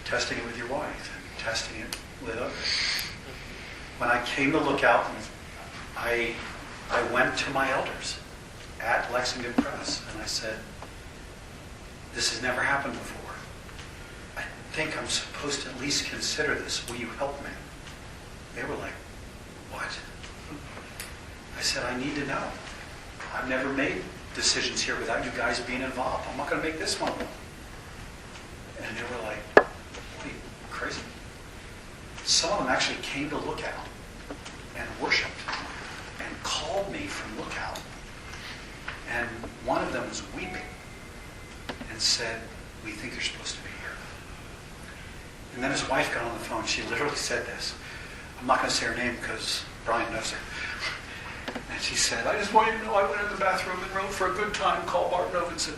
testing it with your wife, and testing it with others. When I came to look out, I went to my elders at Lexington Press, and I said, this has never happened before. I think I'm supposed to at least consider this. Will you help me? They were like, what? I said, I need to know. I've never made decisions here without you guys being involved. I'm not going to make this one. And they were like, what are you, crazy? Some of them actually came to Lookout and worshiped and called me from Lookout. And one of them was weeping and said, we think you're supposed to be here. And then his wife got on the phone. She literally said this. I'm not going to say her name because Brian knows her. And she said, I just want you to know I went in the bathroom and wrote for a good time, call Bart Novenson.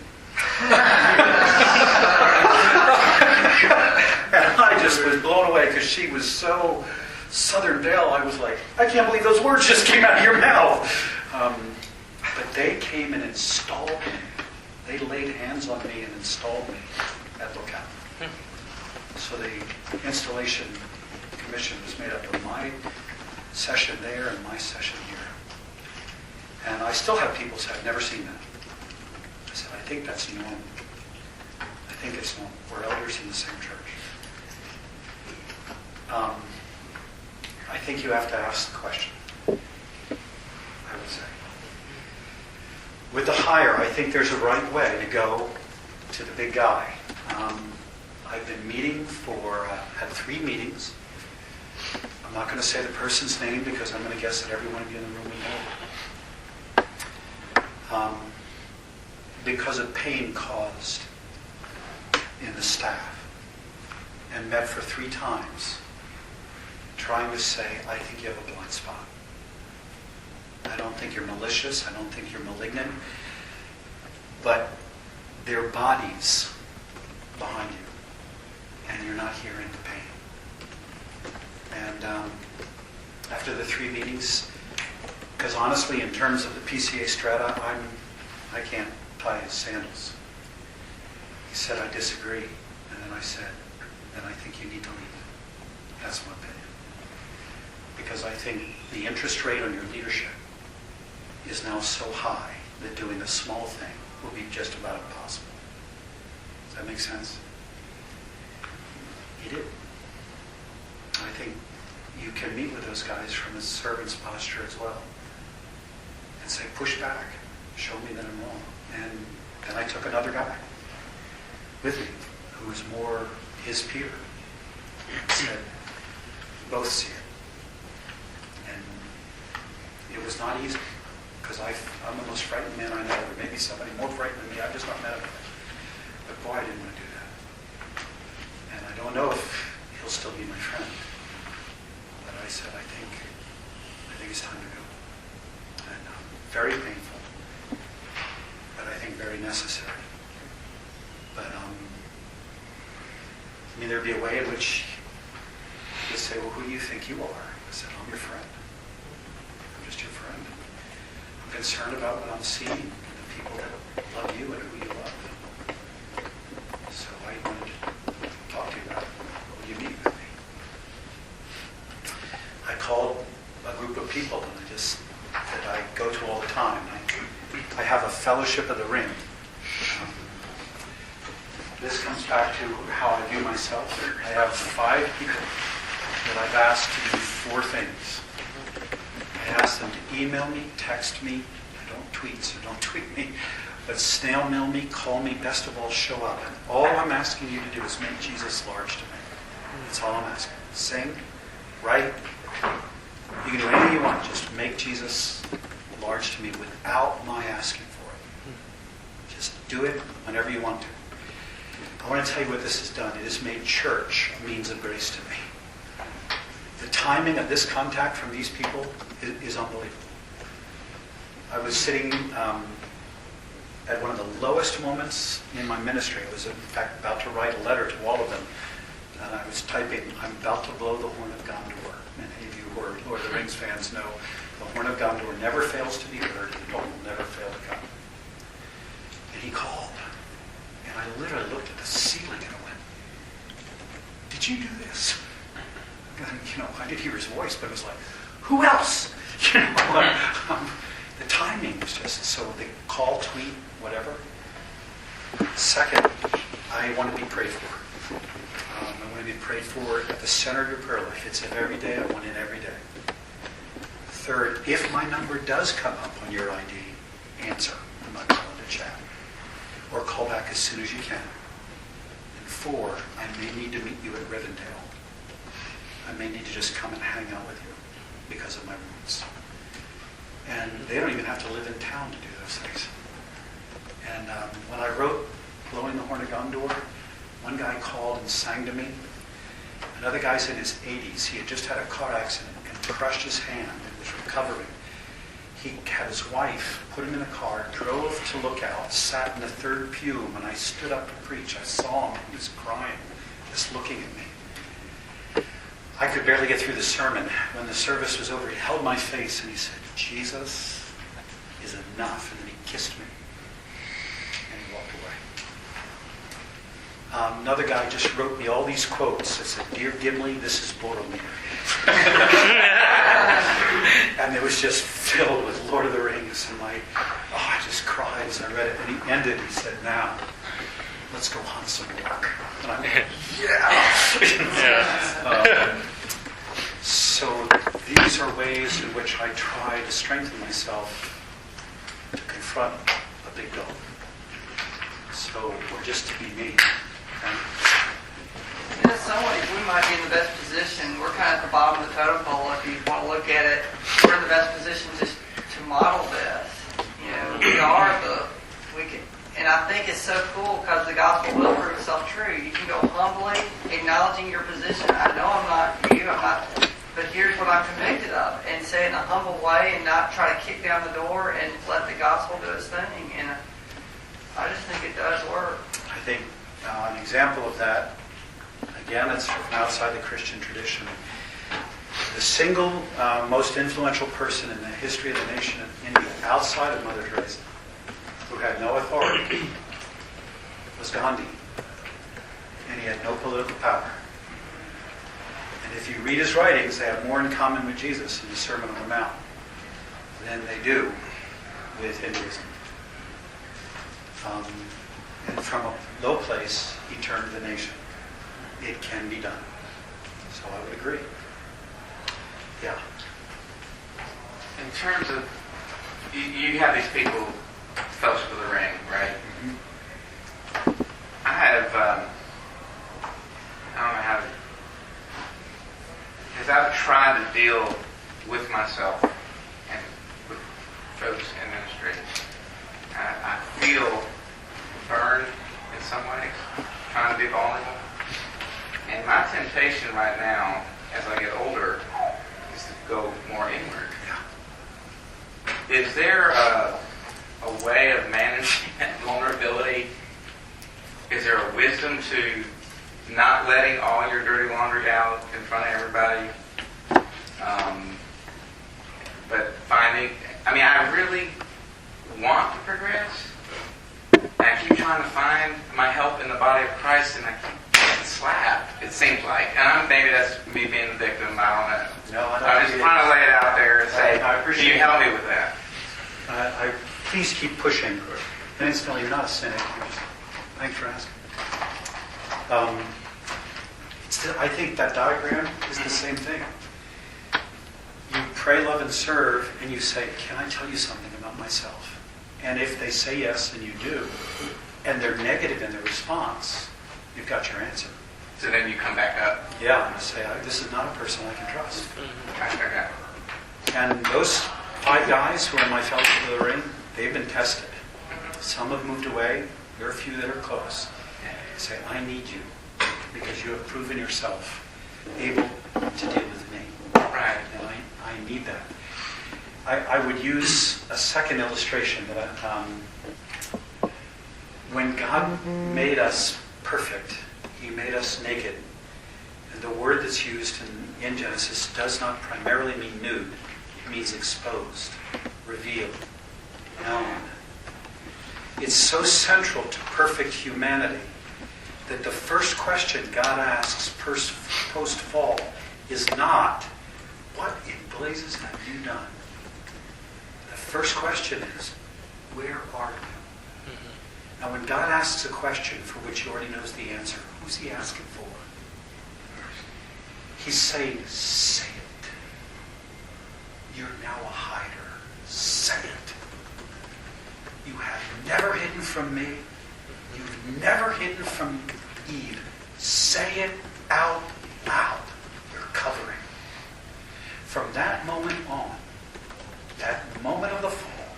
And I just was blown away because she was so Southern Belle. I was like, I can't believe those words just came out of your mouth. But they came and installed me. They laid hands on me and installed me at Lookout. So the installation commission was made up of my session there and my session here. And I still have people say, I've never seen that. I said, I think that's normal. I think it's normal. We're elders in the same church. I think you have to ask the question, I would say. With the hire, I think there's a right way to go to the big guy. I've been meeting had 3 meetings. I'm not going to say the person's name because I'm going to guess that everyone in the room will know. Because of pain caused in the staff, and met for 3 times trying to say, I think you have a blind spot. I don't think you're malicious. I don't think you're malignant. But there are bodies behind you, and you're not hearing the pain. And after the 3 meetings, because honestly, in terms of the PCA strata, I can't tie his sandals. He said, I disagree. And then I said, then I think you need to leave. That's my opinion. Because I think the interest rate on your leadership is now so high that doing a small thing will be just about impossible. Does that make sense? He did. I think you can meet with those guys from a servant's posture as well and say, push back, show me that I'm wrong. And then I took another guy with me who was more his peer and said, both see it. And it was not easy because because I'm the most frightened man I know. There may be somebody more frightened than me. I've just not met him. But boy, I didn't want to do that. And I don't know if he'll still be my friend. But I said, I think it's time to go. And very painful, but I think very necessary. But I mean, there'd be a way in which he'd say, well, who do you think you are? I said, I'm your friend. I'm just your friend. I'm concerned about what I'm seeing, the people that love you and who you love. So I wanted to talk to you about will you meet with me? I called a group of people that I go to all the time. I have a fellowship of the ring. This comes back to how I view myself. I have 5 people that I've asked to do 4 things. I asked them to email me, text me. I don't tweet, so don't tweet me. But snail mail me, call me, best of all, show up. And all I'm asking you to do is make Jesus large to me. That's all I'm asking. Sing, write. You can do anything you want. Just make Jesus large to me without my asking for it. Just do it whenever you want to. I want to tell you what this has done. It has made church a means of grace to me. The timing of this contact from these people is unbelievable. I was sitting at one of the lowest moments in my ministry. I was, in fact, about to write a letter to all of them. And I was typing, I'm about to blow the horn of Gondor. And any of you who are Lord of the Rings fans know the horn of Gondor never fails to be heard. It will never fail to come. And he called. And I literally looked at the ceiling and I went, did you do this? And, I did hear his voice, but it was like, who else? The timing was just, so the call, tweet, whatever. Second, I want to be prayed for. I want to be prayed for at the center of your prayer life. It's every day. I want it every day. Third, if my number does come up on your ID, answer. I'm not calling to chat. Or call back as soon as you can. And 4, I may need to meet you at Rivendell. I may need to just come and hang out with you because of my roots. And they don't even have to live in town to do those things. And when I wrote Blowing the Horn of Gondor, one guy called and sang to me. Another guy's in his 80s. He had just had a car accident and crushed his hand and was recovering. He had his wife put him in a car, drove to Lookout, sat in the 3rd pew. When I stood up to preach, I saw him. He was crying, just looking at me. I could barely get through the sermon. When the service was over, he held my face and he said, Jesus is enough. And then he kissed me. And he walked away. Another guy just wrote me all these quotes. It said, Dear Gimli, this is Boromir. And it was just filled with Lord of the Rings. And I just cried as I read it. And he ended, he said, now, let's go hunt some orc. And I went, yeah. So these are ways in which I try to strengthen myself to confront a big goal. So, or just to be me. In some ways, we might be in the best position. We're kind of at the bottom of the totem pole. If you want to look at it, we're in the best position just to model this. And I think it's so cool because the gospel will prove itself true. You can go humbly, acknowledging your position. I know I'm not you, but here's what I'm convicted of. And say it in a humble way and not try to kick down the door and let the gospel do its thing. And I just think it does work. I think an example of that, again, it's from outside the Christian tradition. The single most influential person in the history of the nation of India, outside of Mother Teresa, who had no authority, was Gandhi. And he had no political power. And if you read his writings, they have more in common with Jesus in the Sermon on the Mount than they do with Hinduism. And from a low place, he turned the nation. It can be done. So I would agree. Yeah. In terms of, you have these people, Fellowship of the Ring, right? Mm-hmm. I have, I don't know how to, as I've tried to deal with myself and with folks in to be volleyball. And my temptation right now, as I get older, is to go more inward. Is there a way of managing that vulnerability? Is there a wisdom to not letting all your dirty laundry out in front of everybody? But finding, I really want to progress. I keep trying to find my help in the body of Christ, and I keep getting slapped, it seems like. And maybe that's me being the victim, I don't know. No, I don't I'm just trying to lay it out there and say, I can appreciate you help me with that? Please keep pushing. And incidentally, you're not a cynic. Thanks for asking. I think that diagram is the same thing. You pray, love, and serve, and you say, can I tell you something about myself? And if they say yes, and you do, and they're negative in their response, you've got your answer. So then you come back up. Yeah, and you say, this is not a person I can trust. Okay. And those 5 guys who are in my fellowship of the ring, they've been tested. Some have moved away. There are a few that are close. They say, I need you because you have proven yourself able to deal with me. Right. And I need that. I would use a second illustration that when God made us perfect, He made us naked. And the word that's used in Genesis does not primarily mean nude. It means exposed, revealed, known. It's so central to perfect humanity that the first question God asks post-fall is not, what in blazes have you done? The first question is, where are you? Mm-hmm. Now when God asks a question for which He already knows the answer, who's He asking for? He's saying, say it. You're now a hider. Say it. You have never hidden from me. You've never hidden from Eve. Say it out loud. You're covering. From that moment on, that moment of the fall,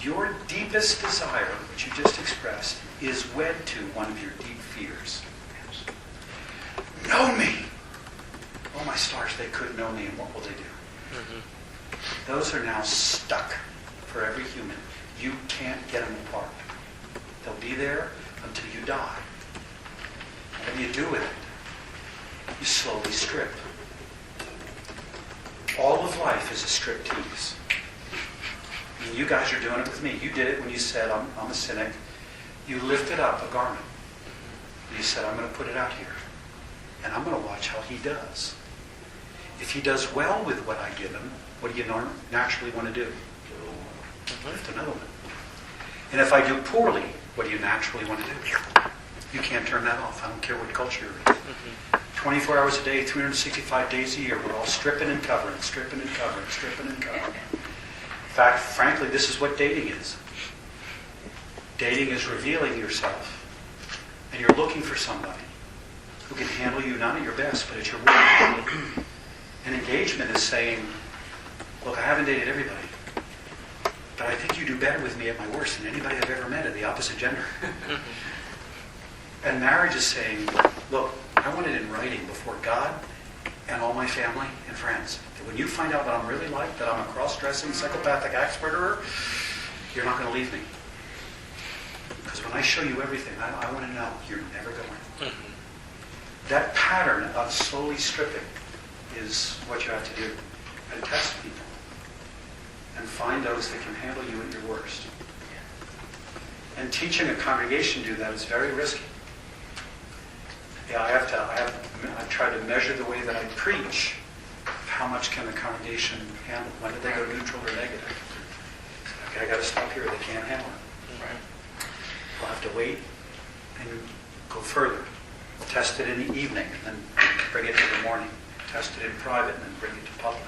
your deepest desire, which you just expressed, is wed to one of your deep fears. Know me. Oh, my stars, they could know me, and what will they do? Mm-hmm. Those are now stuck for every human. You can't get them apart. They'll be there until you die. And what do you do with it? You slowly strip. All of life is a striptease. I mean, you guys are doing it with me. You did it when you said, I'm a cynic. You lifted up a garment. You said, I'm going to put it out here. And I'm going to watch how he does. If he does well with what I give him, what do you naturally want to do? Lift another one. And if I do poorly, what do you naturally want to do? You can't turn that off. I don't care what culture you're in. 24 hours a day, 365 days a year, we're all stripping and covering, stripping and covering, stripping and covering. In fact, frankly, this is what dating is. Dating is revealing yourself. And you're looking for somebody who can handle you not at your best, but at your worst. And engagement is saying, look, I haven't dated everybody, but I think you do better with me at my worst than anybody I've ever met of the opposite gender. And marriage is saying, look, I want it in writing before God and all my family and friends. That when you find out what I'm really like, that I'm a cross-dressing psychopathic axe murderer, you're not going to leave me. Because when I show you everything, I want to know you're never going. That pattern of slowly stripping is what you have to do. And test people. And find those that can handle you at your worst. And teaching a congregation to do that is very risky. Yeah, I try to measure the way that I preach. How much can the congregation handle? When do they go neutral or negative? Okay, I got to stop here. They can't handle it. Right. We'll have to wait and go further. Test it in the evening and then bring it to the morning. Test it in private and then bring it to public.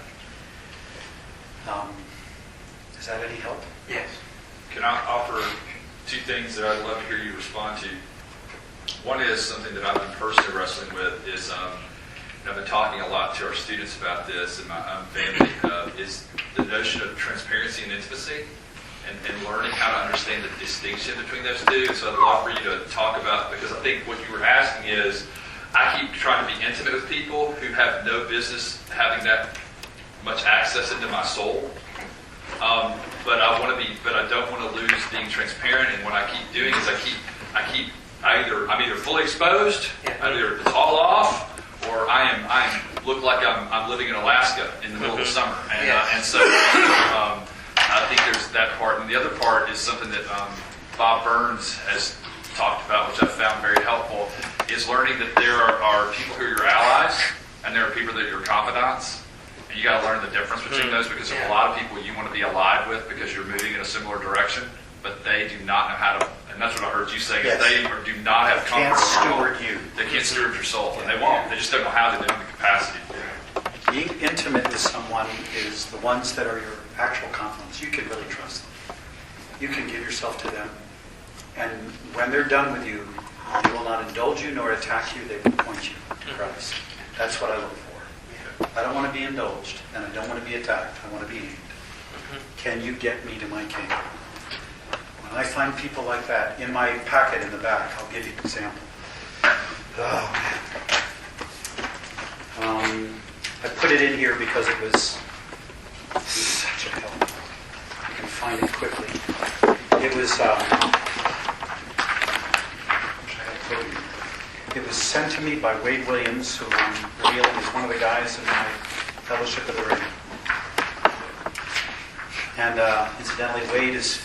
Is that any help? Yes. Can I offer two things that I'd love to hear you respond to? One is something that I've been personally wrestling with is, I've been talking a lot to our students about this in my own family, is the notion of transparency and intimacy. and learning how to understand the distinction between those two. So I'd love for you to talk about, because I think what you were asking is, I keep trying to be intimate with people who have no business having that much access into my soul. But I don't want to lose being transparent. And what I keep doing is I'm either fully exposed, either it's all off, or I look like I'm living in Alaska in the middle of the summer. And so I think there's that part. And the other part is something that Bob Burns has talked about, which I've found very helpful, is learning that there are people who are your allies and there are people that are your confidants. And you got to learn the difference between those, because there's a lot of people you want to be allied with because you're moving in a similar direction, but they do not know how to, and that's what I heard you saying, Yes. They do not have comfort. Can't steward you. They can't steward your soul, and they won't. They just don't know how to. They don't have the capacity. Being intimate with someone is the ones that are your actual confidants. You can really trust them. You can give yourself to them. And when they're done with you, they will not indulge you nor attack you. They will point you to Christ. That's what I look for. I don't want to be indulged, and I don't want to be attacked. I want to be aimed. Can you get me to my king? When I find people like that, in my packet in the back, I'll give you an example. Oh, man. I put it in here because it was such a help. You can find it quickly. It was, it was sent to me by Wade Williams, who I'm revealing is one of the guys in my Fellowship of the Ring. And incidentally, Wade is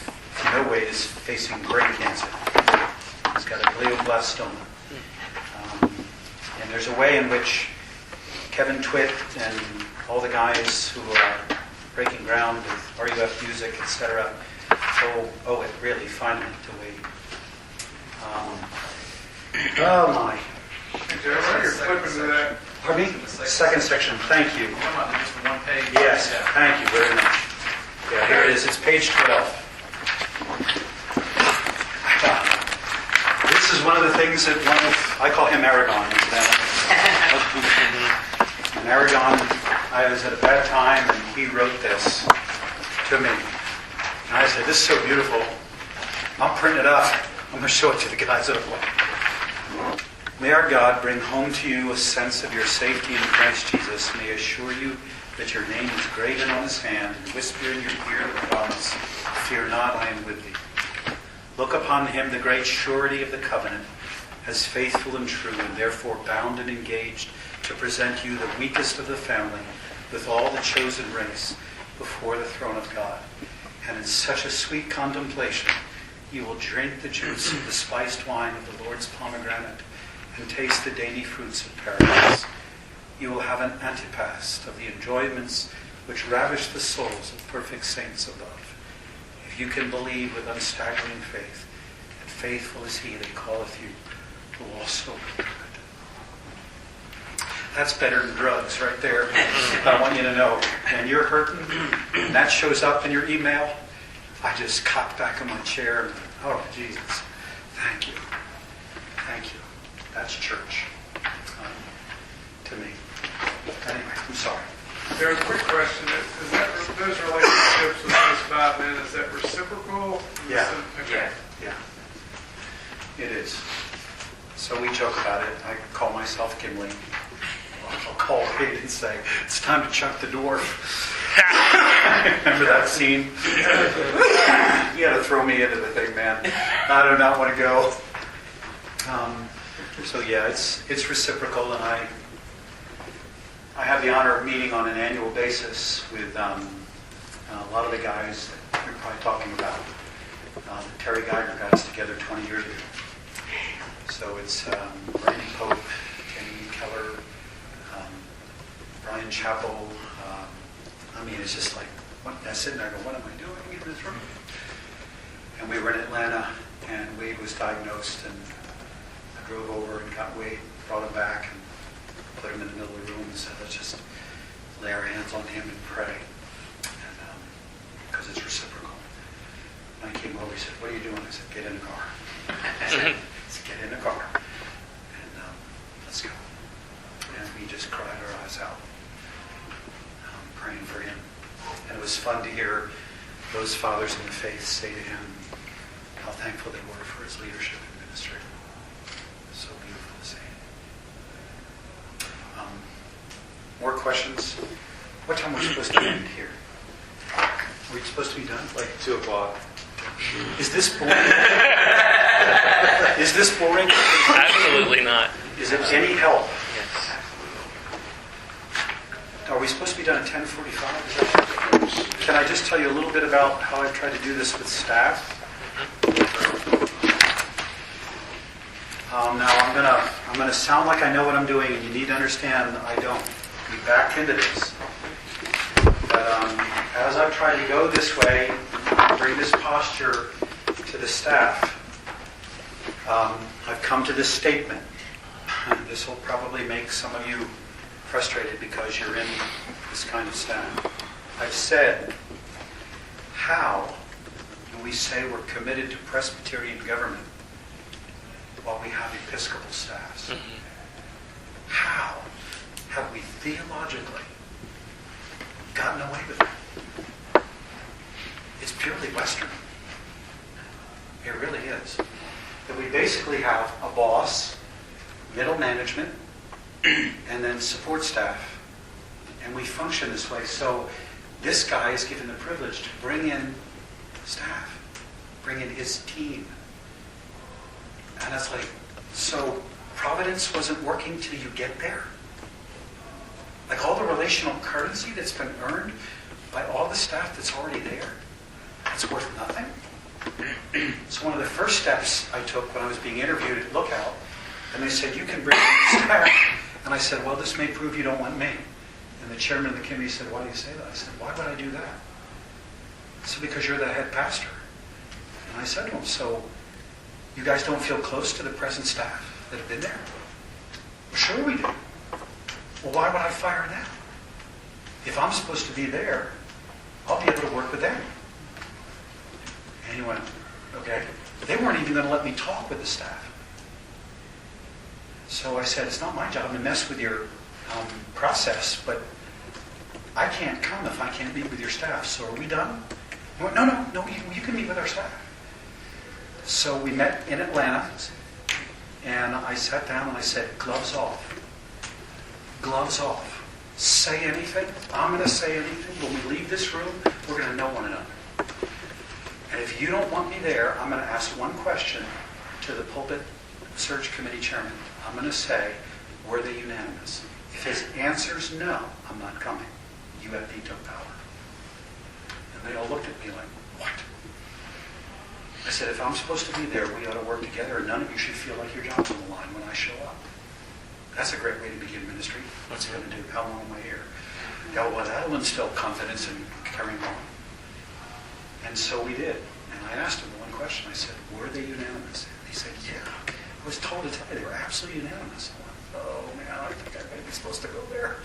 facing brain cancer. He's got a glioblastoma. And there's a way in which Kevin Twitt and all the guys who are breaking ground with RUF music, etc., owe it really finally to Wade. Oh my. Hey, Joe, while you're flipping to that, Pardon me? Second section. Thank you. Just the one page. Yes, thank you very much. Yeah, here it is. It's page 12. This is one of the things that I call him Aragon. And Aragon, I was at a bad time, and he wrote this to me. And I said, this is so beautiful. I'll print it up. I'm going to show it to the guys at home. May our God bring home to you a sense of your safety in Christ Jesus. May assure you that your name is graven on his hand, and whisper in your ear the promise, fear not, I am with thee. Look upon him, the great surety of the covenant, as faithful and true, and therefore bound and engaged to present you, the weakest of the family, with all the chosen race, before the throne of God. And in such a sweet contemplation, you will drink the juice of the spiced wine of the Lord's pomegranate, and taste the dainty fruits of paradise. You will have an antepast of the enjoyments which ravish the souls of perfect saints above. If you can believe with unstaggering faith, and faithful is he that calleth you, who also will do it. That's better than drugs right there. I want you to know. And you're hurting, and that shows up in your email. I just cocked back in my chair and, oh, Jesus, thank you. Thank you. That's church to me. Anyway, I'm sorry. there's a quick question. Is that those relationships with those 5 men, is that reciprocal? Yeah. Okay. Yeah, it is. So we joke about it. I call myself Gimli. I'll call Wade and say, it's time to chuck the dwarf. Remember that scene? You got to throw me into the thing, man. I do not want to go. So yeah, it's reciprocal, and I have the honor of meeting on an annual basis with a lot of the guys that you're probably talking about. The Terry Geiger guys together 20 years ago. So it's Randy Pope, Kenny Keller, Brian Chappell. I mean, it's just like, I sit there and go, what am I doing in this room? And we were in Atlanta, and Wade was diagnosed, and I drove over and got Wade, brought him back, and put him in the middle of the room and said, let's just lay our hands on him and pray. And because it's reciprocal. And I came over, he said, what are you doing? I said, get in the car. I said, let's get in the car. And let's go. And we just cried our eyes out, praying for him. And it was fun to hear those fathers in the faith say to him how thankful they were for his leadership in ministry. So beautiful to see. More questions? What time are we supposed to end here? Are we supposed to be done? Like 2 o'clock. Is this boring? Is this boring? Absolutely not. Is it any help? Yes. Are we supposed to be done at 10:45? Can I just tell you a little bit about how I've tried to do this with staff? Now I'm gonna sound like I know what I'm doing, and you need to understand I don't. We backed into this. But as I've tried to go this way, bring this posture to the staff, I've come to this statement. This will probably make some of you frustrated because you're in this kind of staff. I've said, how do we say we're committed to Presbyterian government while we have Episcopal staffs? How have we theologically gotten away with it? It's purely Western. It really is. That we basically have a boss, middle management, and then support staff. And we function this way. So this guy is given the privilege to bring in staff, bring in his team. And it's like, so Providence wasn't working till you get there? Like all the relational currency that's been earned by all the staff that's already there, it's worth nothing? So one of the first steps I took when I was being interviewed at Lookout, and they said, you can bring in staff. And I said, well, this may prove you don't want me. And the chairman of the committee said, why do you say that? I said, why would I do that? So because you're the head pastor. And I said to him, so you guys don't feel close to the present staff that have been there? Well, sure we do. Well, why would I fire them? If I'm supposed to be there, I'll be able to work with them. And he went, okay. They weren't even going to let me talk with the staff. So I said, it's not my job to mess with your process, but I can't come if I can't meet with your staff. So are we done? He went, no, you can meet with our staff. So we met in Atlanta, and I sat down and I said, gloves off. Gloves off. Say anything. I'm going to say anything. When we leave this room, we're going to know one another. And if you don't want me there, I'm going to ask one question to the pulpit search committee chairman. I'm going to say, were they unanimous? If his answer's no, I'm not coming. You have veto power. And they all looked at me like, what? I said, if I'm supposed to be there, we ought to work together, and none of you should feel like your job's on the line when I show up. That's a great way to begin ministry. What's it going to do? How long am I here? Yeah, well, that'll instill confidence and carrying on. And so we did. And I asked him one question. I said, were they unanimous? And he said, yeah. I was told to tell you they were absolutely unanimous. I went, oh, man, I think I might be supposed to go there.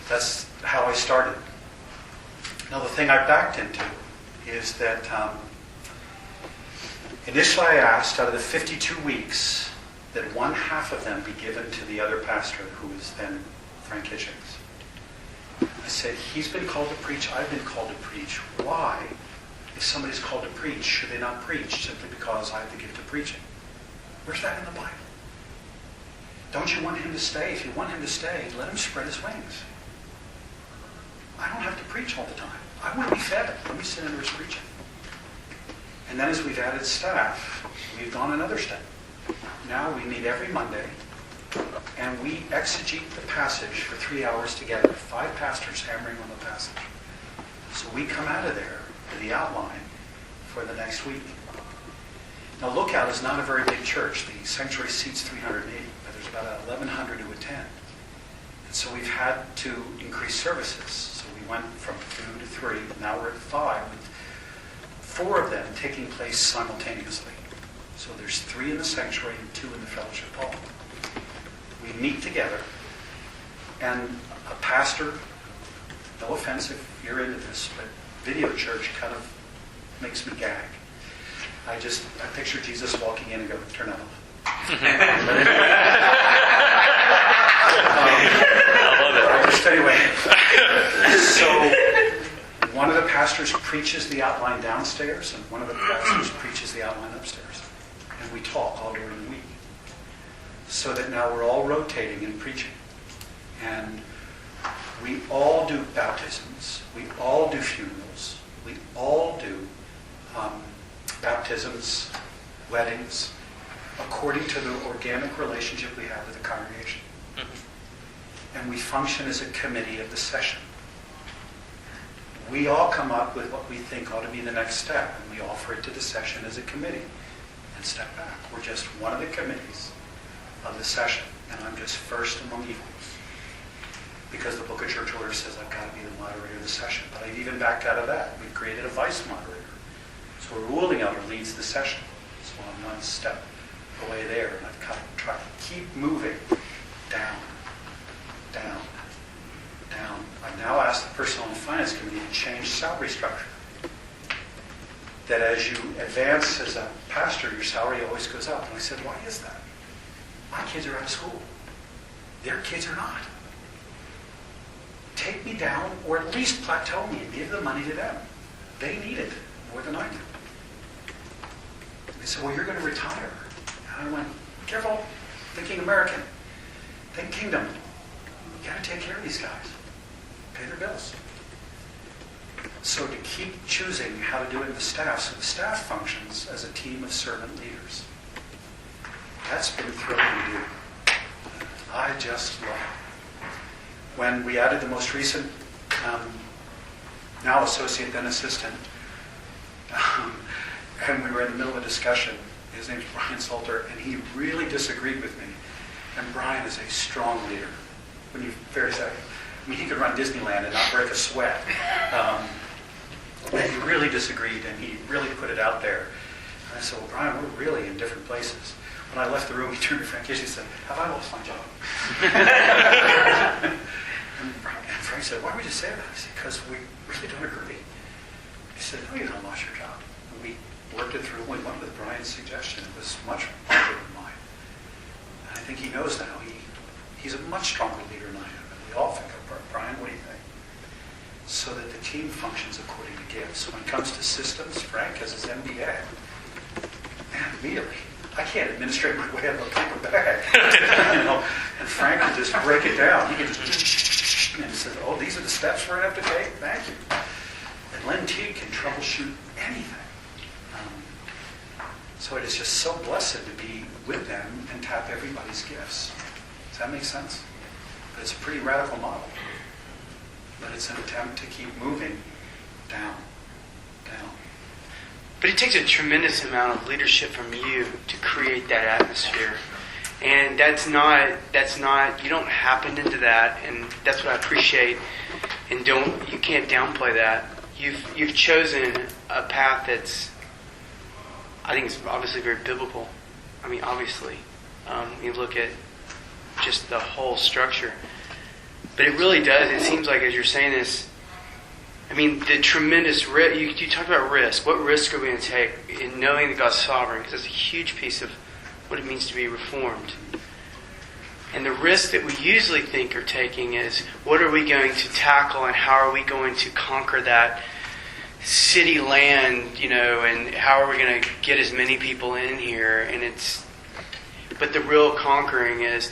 That's how I started. Now, the thing I backed into is that initially I asked, out of the 52 weeks, that one half of them be given to the other pastor, who was then Frank Hitchings. I said, he's been called to preach, I've been called to preach. Why, if somebody's called to preach, should they not preach simply because I have the gift of preaching? Where's that in the Bible? Don't you want him to stay? If you want him to stay, let him spread his wings. I don't have to preach all the time. I want to be fed. Let me sit under his preaching. And then as we've added staff, we've gone another step. Now we meet every Monday, and we exegete the passage for 3 hours together, 5 pastors hammering on the passage. So we come out of there to the outline for the next week. Now Lookout is not a very big church. The sanctuary seats 380, but there's about 1,100 who attend. And so we've had to increase services. So we went from 2 to 3, now we're at 5, with 4 of them taking place simultaneously. So there's 3 in the sanctuary and 2 in the fellowship hall. We meet together, and a pastor, no offense if you're into this, but video church kind of makes me gag. I picture Jesus walking in and go, turn that off. I love it. Just anyway, so one of the pastors preaches the outline downstairs, and one of the pastors preaches the outline upstairs. And we talk all during the week. So that now we're all rotating and preaching. And we all do baptisms. We all do funerals. We all do baptisms, weddings, according to the organic relationship we have with the congregation. And we function as a committee of the session. We all come up with what we think ought to be the next step, and we offer it to the session as a committee and step back. We're just one of the committees of the session, and I'm just first among equals. Because the Book of Church Order says I've got to be the moderator of the session. But I've even backed out of that. We've created a vice moderator. So a ruling elder leads the session. So I'm one step away there, and I've got to try to keep moving down, down, down. I've now asked the Personnel and Finance Committee to change salary structure. That as you advance as a pastor, your salary always goes up. And I said, why is that? My kids are out of school. Their kids are not. Take me down, or at least plateau me and give the money to them. They need it more than I do. They said, well, you're going to retire. And I went, careful, thinking American. Think kingdom. You got to take care of these guys. Pay their bills. So to keep choosing how to do it in the staff, so the staff functions as a team of servant leaders. That's been thrilling to do. I just love it. When we added the most recent, now associate, then assistant, and we were in the middle of a discussion, his name's Brian Salter, and he really disagreed with me. And Brian is a strong leader. When you fair say, I mean, he could run Disneyland and not break a sweat. And he really disagreed, and he really put it out there. And I said, well, Brian, we're really in different places. When I left the room, he turned to Frank Kish and said, have I lost my job? And Frank said, why would you say that? I said, because we really don't agree. He said, no, you don't lost your job. And we worked it through. We went with Brian's suggestion. It was much larger than mine. And I think he knows now. He's a much stronger leader than I am. And we all think of Brian, what do you think? So that the team functions according to gifts. When it comes to systems, Frank has his MBA. Man, immediately, I can't administrate my way out of a paper bag. And Frank can just break it down. He can just, and he says, oh, these are the steps we're going to have to take? Thank you. And Len Teague can troubleshoot anything. So it is just so blessed to be with them and tap everybody's gifts. Does that make sense? But it's a pretty radical model. But it's an attempt to keep moving down, down. But it takes a tremendous amount of leadership from you to create that atmosphere. And that's not, you don't happen into that, and that's what I appreciate. And you can't downplay that. You've chosen a path that's, I think it's obviously very biblical. I mean, obviously. You look at just the whole structure. But it really does, it seems like as you're saying this, I mean, the tremendous risk, you talk about risk. What risk are we going to take in knowing that God's sovereign? Because that's a huge piece of what it means to be reformed. And the risk that we usually think are taking is, what are we going to tackle and how are we going to conquer that city land, and how are we going to get as many people in here? But the real conquering is,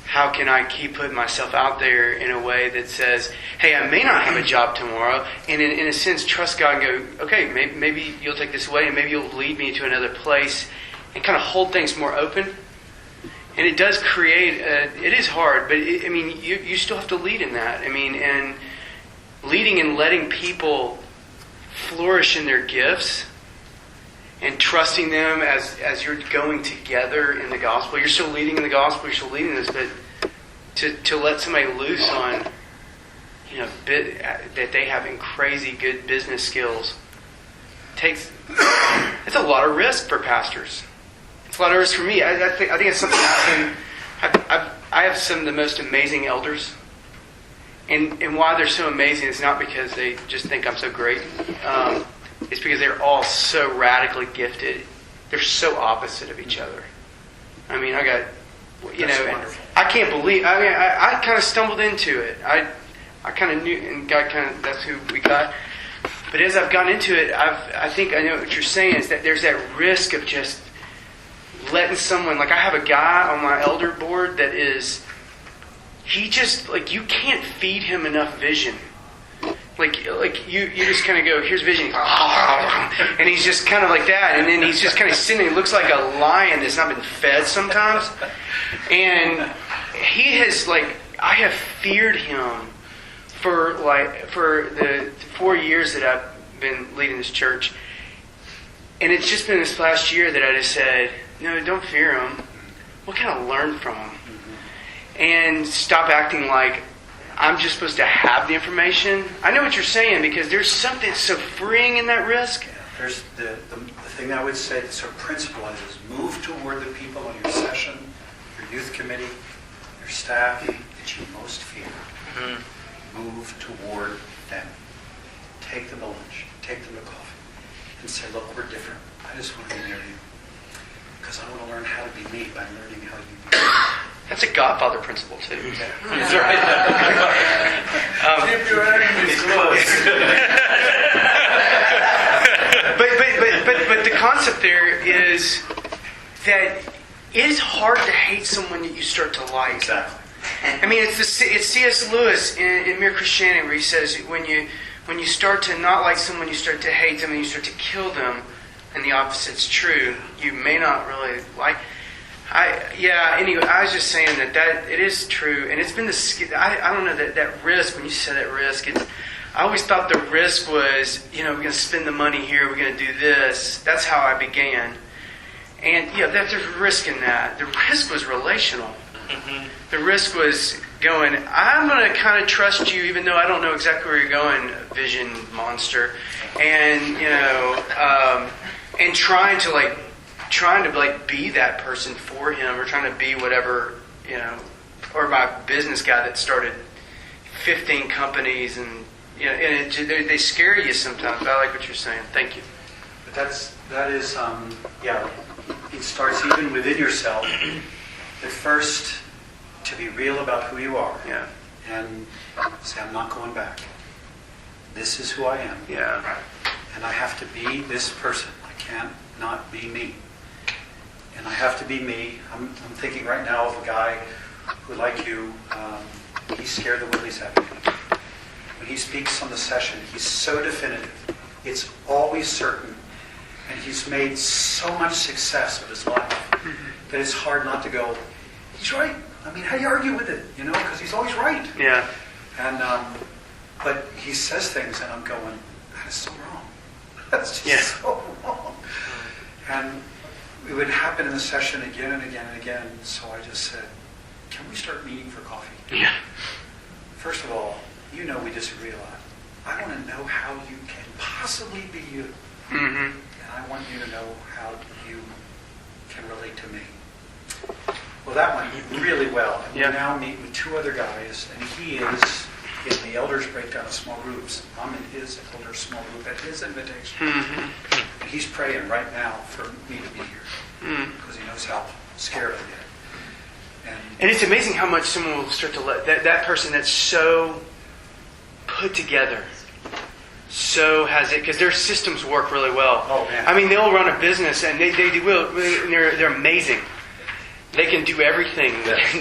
how can I keep putting myself out there in a way that says, hey, I may not have a job tomorrow, and in a sense trust God and go, okay, maybe you'll take this away and maybe you'll lead me to another place, and kind of hold things more open. And it does create, it is hard, but you still have to lead in that. And leading and letting people flourish in their gifts and trusting them as you're going together in the gospel. You're still leading in the gospel, you're still leading this, but to let somebody loose on, that they have in crazy good business skills, it's a lot of risk for pastors. It's a lot of risk for me. I think it's something I have some of the most amazing elders. And why they're so amazing is not because they just think I'm so great. It's because they're all so radically gifted. They're so opposite of each other. I mean, I got, I can't believe, I kind of stumbled into it. I kind of knew, and God that's who we got. But as I've gone into it, I think I know what you're saying is that there's that risk of just letting someone, like I have a guy on my elder board that is, he just, like, you can't feed him enough vision. Like you just kind of go, here's vision, and he's just kind of like that, and then he's just kind of sitting. He looks like a lion that's not been fed sometimes, and he has, like, I have feared him for the 4 years that I've been leading this church, and it's just been this last year that I just said, no, don't fear him. What can I learn from him? And stop acting like I'm just supposed to have the information. I know what you're saying, because there's something so freeing in that risk. There's the thing I would say that's our principle is move toward the people on your session, your youth committee, your staff that you most fear. Move toward them. Take them to lunch. Take them to coffee. And say, look, we're different. I just want to be near you. Because I want to learn how to be me by learning how you be. That's a Godfather principle, too. That's right. Keep your enemies close. But the concept there is that it is hard to hate someone that you start to like. Exactly. I mean, it's C.S. Lewis in Mere Christianity, where he says when you start to not like someone, you start to hate them, and you start to kill them, and the opposite's true. You may not really like. Anyway, I was just saying that it is true, and it's been I don't know that risk. When you said that risk, I always thought the risk was, we're going to spend the money here, we're going to do this. That's how I began, and there's risk in that. The risk was relational. Mm-hmm. The risk was going, I'm going to kind of trust you, even though I don't know exactly where you're going, vision monster, and and trying to be that person for him, or trying to be whatever, or my business guy that started 15 companies, and they scare you sometimes. But I like what you're saying. Thank you. But that is it starts even within yourself. At first, to be real about who you are. Yeah. And say, I'm not going back. This is who I am. Yeah. And I have to be this person. I can't not be me. And I have to be me. I'm thinking right now of a guy who, like you, he's scared the Willie's having me. When he speaks on the session, he's so definitive. It's always certain. And he's made so much success of his life that it's hard not to go, he's right. I mean, how do you argue with it? Because he's always right. Yeah. And but he says things, and I'm going, that is so wrong. That's just so wrong. And it would happen in the session again and again and again. So I just said, can we start meeting for coffee? Yeah. First of all, we disagree a lot. I want to know how you can possibly be you. Mm-hmm. And I want you to know how you can relate to me. Well, that went really well. And we now meet with two other guys, and he is in the elders breakdown of small groups. I'm in his elder small group at his invitation. Mm-hmm. And he's praying right now for me to be here because he knows how scared I get. And it's amazing how much someone will start to let that person that's so put together, so has it, because their systems work really well. Oh, man. I mean, they'll run a business, and they will. They're amazing. They can do everything.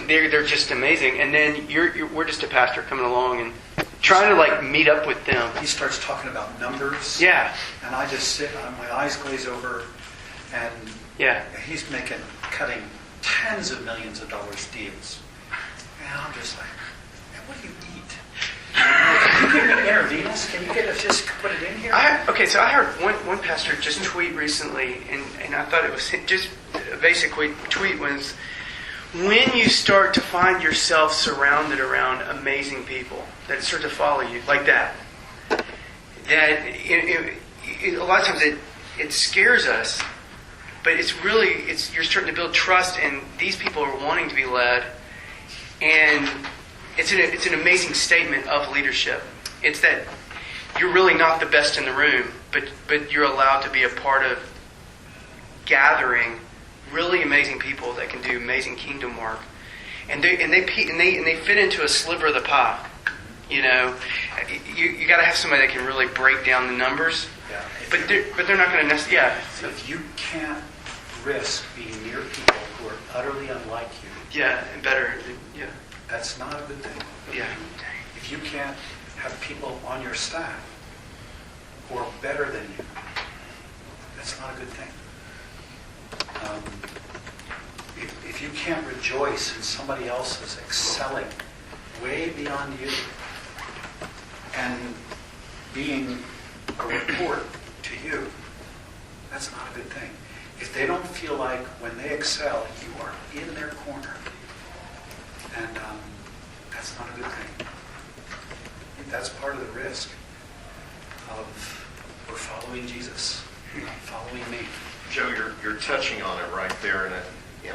They're just amazing. And then we're just a pastor coming along and trying to meet up with them. He starts talking about numbers. Yeah. And I just sit, my eyes glaze over, and he's cutting tens of millions of dollars deals. And I'm just like, man, what do you eat? Can you give me intravenous? Can you just put it in here? So I heard one pastor just tweet recently, and I thought it was just a basic tweet was, when you start to find yourself surrounded around amazing people that start to follow you like that a lot of times it scares us, but you're starting to build trust, and these people are wanting to be led, and it's an amazing statement of leadership. It's that you're really not the best in the room, but you're allowed to be a part of gathering really amazing people that can do amazing kingdom work, and they fit into a sliver of the pie. You know, you got to have somebody that can really break down the numbers. Yeah. But they're not going to necessarily. Yeah. If you can't risk being near people who are utterly unlike you, Yeah, and better. Yeah. that's not a good thing. Yeah. If you can't have people on your staff who are better than you, that's not a good thing. If you can't rejoice in somebody else's excelling way beyond you and being a report to you, that's not a good thing. If they don't feel like when they excel, you are in their corner, and that's not a good thing. I think that's part of the risk of we're following Jesus, not following me. Joe, you're touching on it right there, and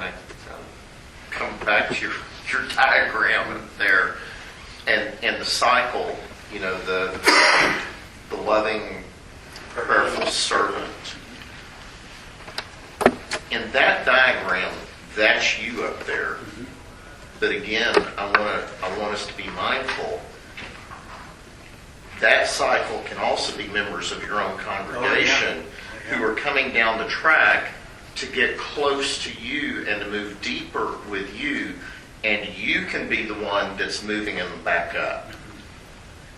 I come back to your diagram there, and the cycle. You know, the loving, prayerful servant. In that diagram, that's you up there. Mm-hmm. But again, I want us to be mindful. That cycle can also be members of your own congregation who are coming down the track to get close to you and to move deeper with you, and you can be the one that's moving them back up.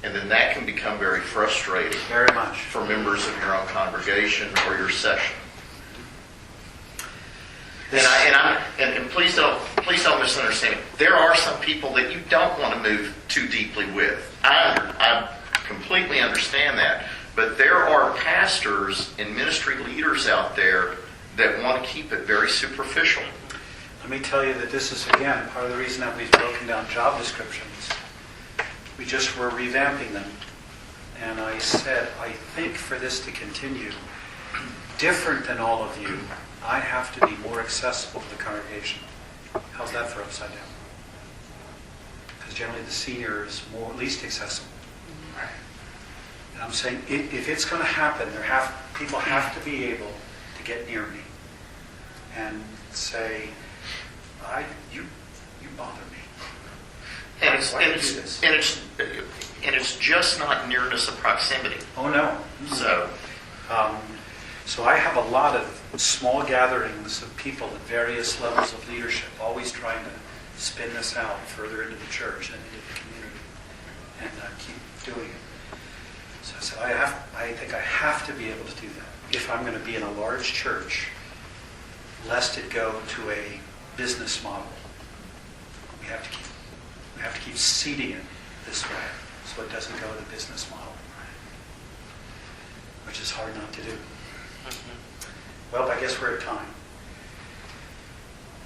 And then that can become very frustrating Very much. for members of your own congregation or your session. And please don't misunderstand me. There are some people that you don't want to move too deeply with. I completely understand that. But there are pastors and ministry leaders out there that want to keep it very superficial. Let me tell you that this is, again, part of the reason that we've broken down job descriptions. We just were revamping them. And I said, I think for this to continue, different than all of you, I have to be more accessible to the congregation. How's that for upside down? Because generally the senior is least accessible. And I'm saying, if it's going to happen, people have to be able to get near me and say, you bother me. And And it's just not nearness of proximity. Oh no. So I have a lot of small gatherings of people at various levels of leadership, always trying to spin this out further into the church and into the community, and keep doing it. So I said, I think I have to be able to do that if I'm going to be in a large church, lest it go to a business model. We have to keep seeding it this way, so it doesn't go to the business model, which is hard not to do. Well, I guess we're at time.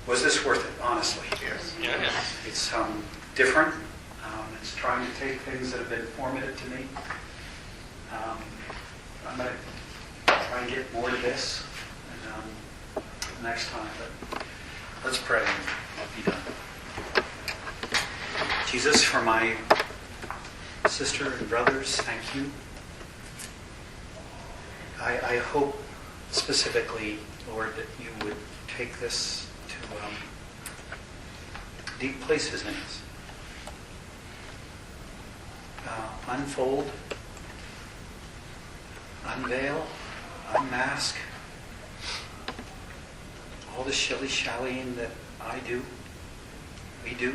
Was this worth it, honestly? Yes. Yeah. It's different. It's trying to take things that have been formative to me. I'm going to try and get more to this next time. But let's pray and I'll be done. Jesus, for my sister and brothers, thank you. I hope specifically, Lord, that you would take this to deep places in us. Unfold, unveil, unmask all the shilly-shallying that we do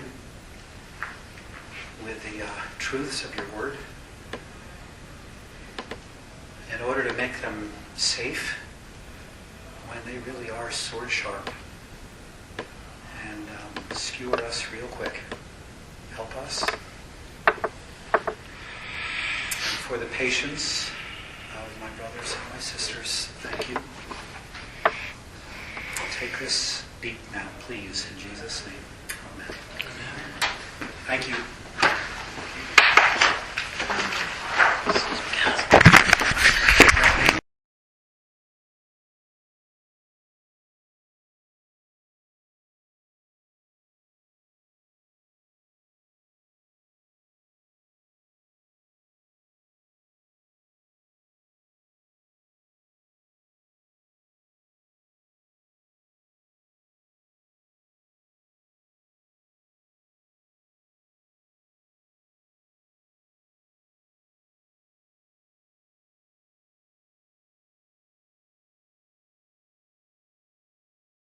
with the truths of your word in order to make them safe when they really are sword sharp, and skewer us real quick. Help us. And for the patience of my brothers and my sisters, thank you. Take this beat now, please, in Jesus' name. Amen. Thank you.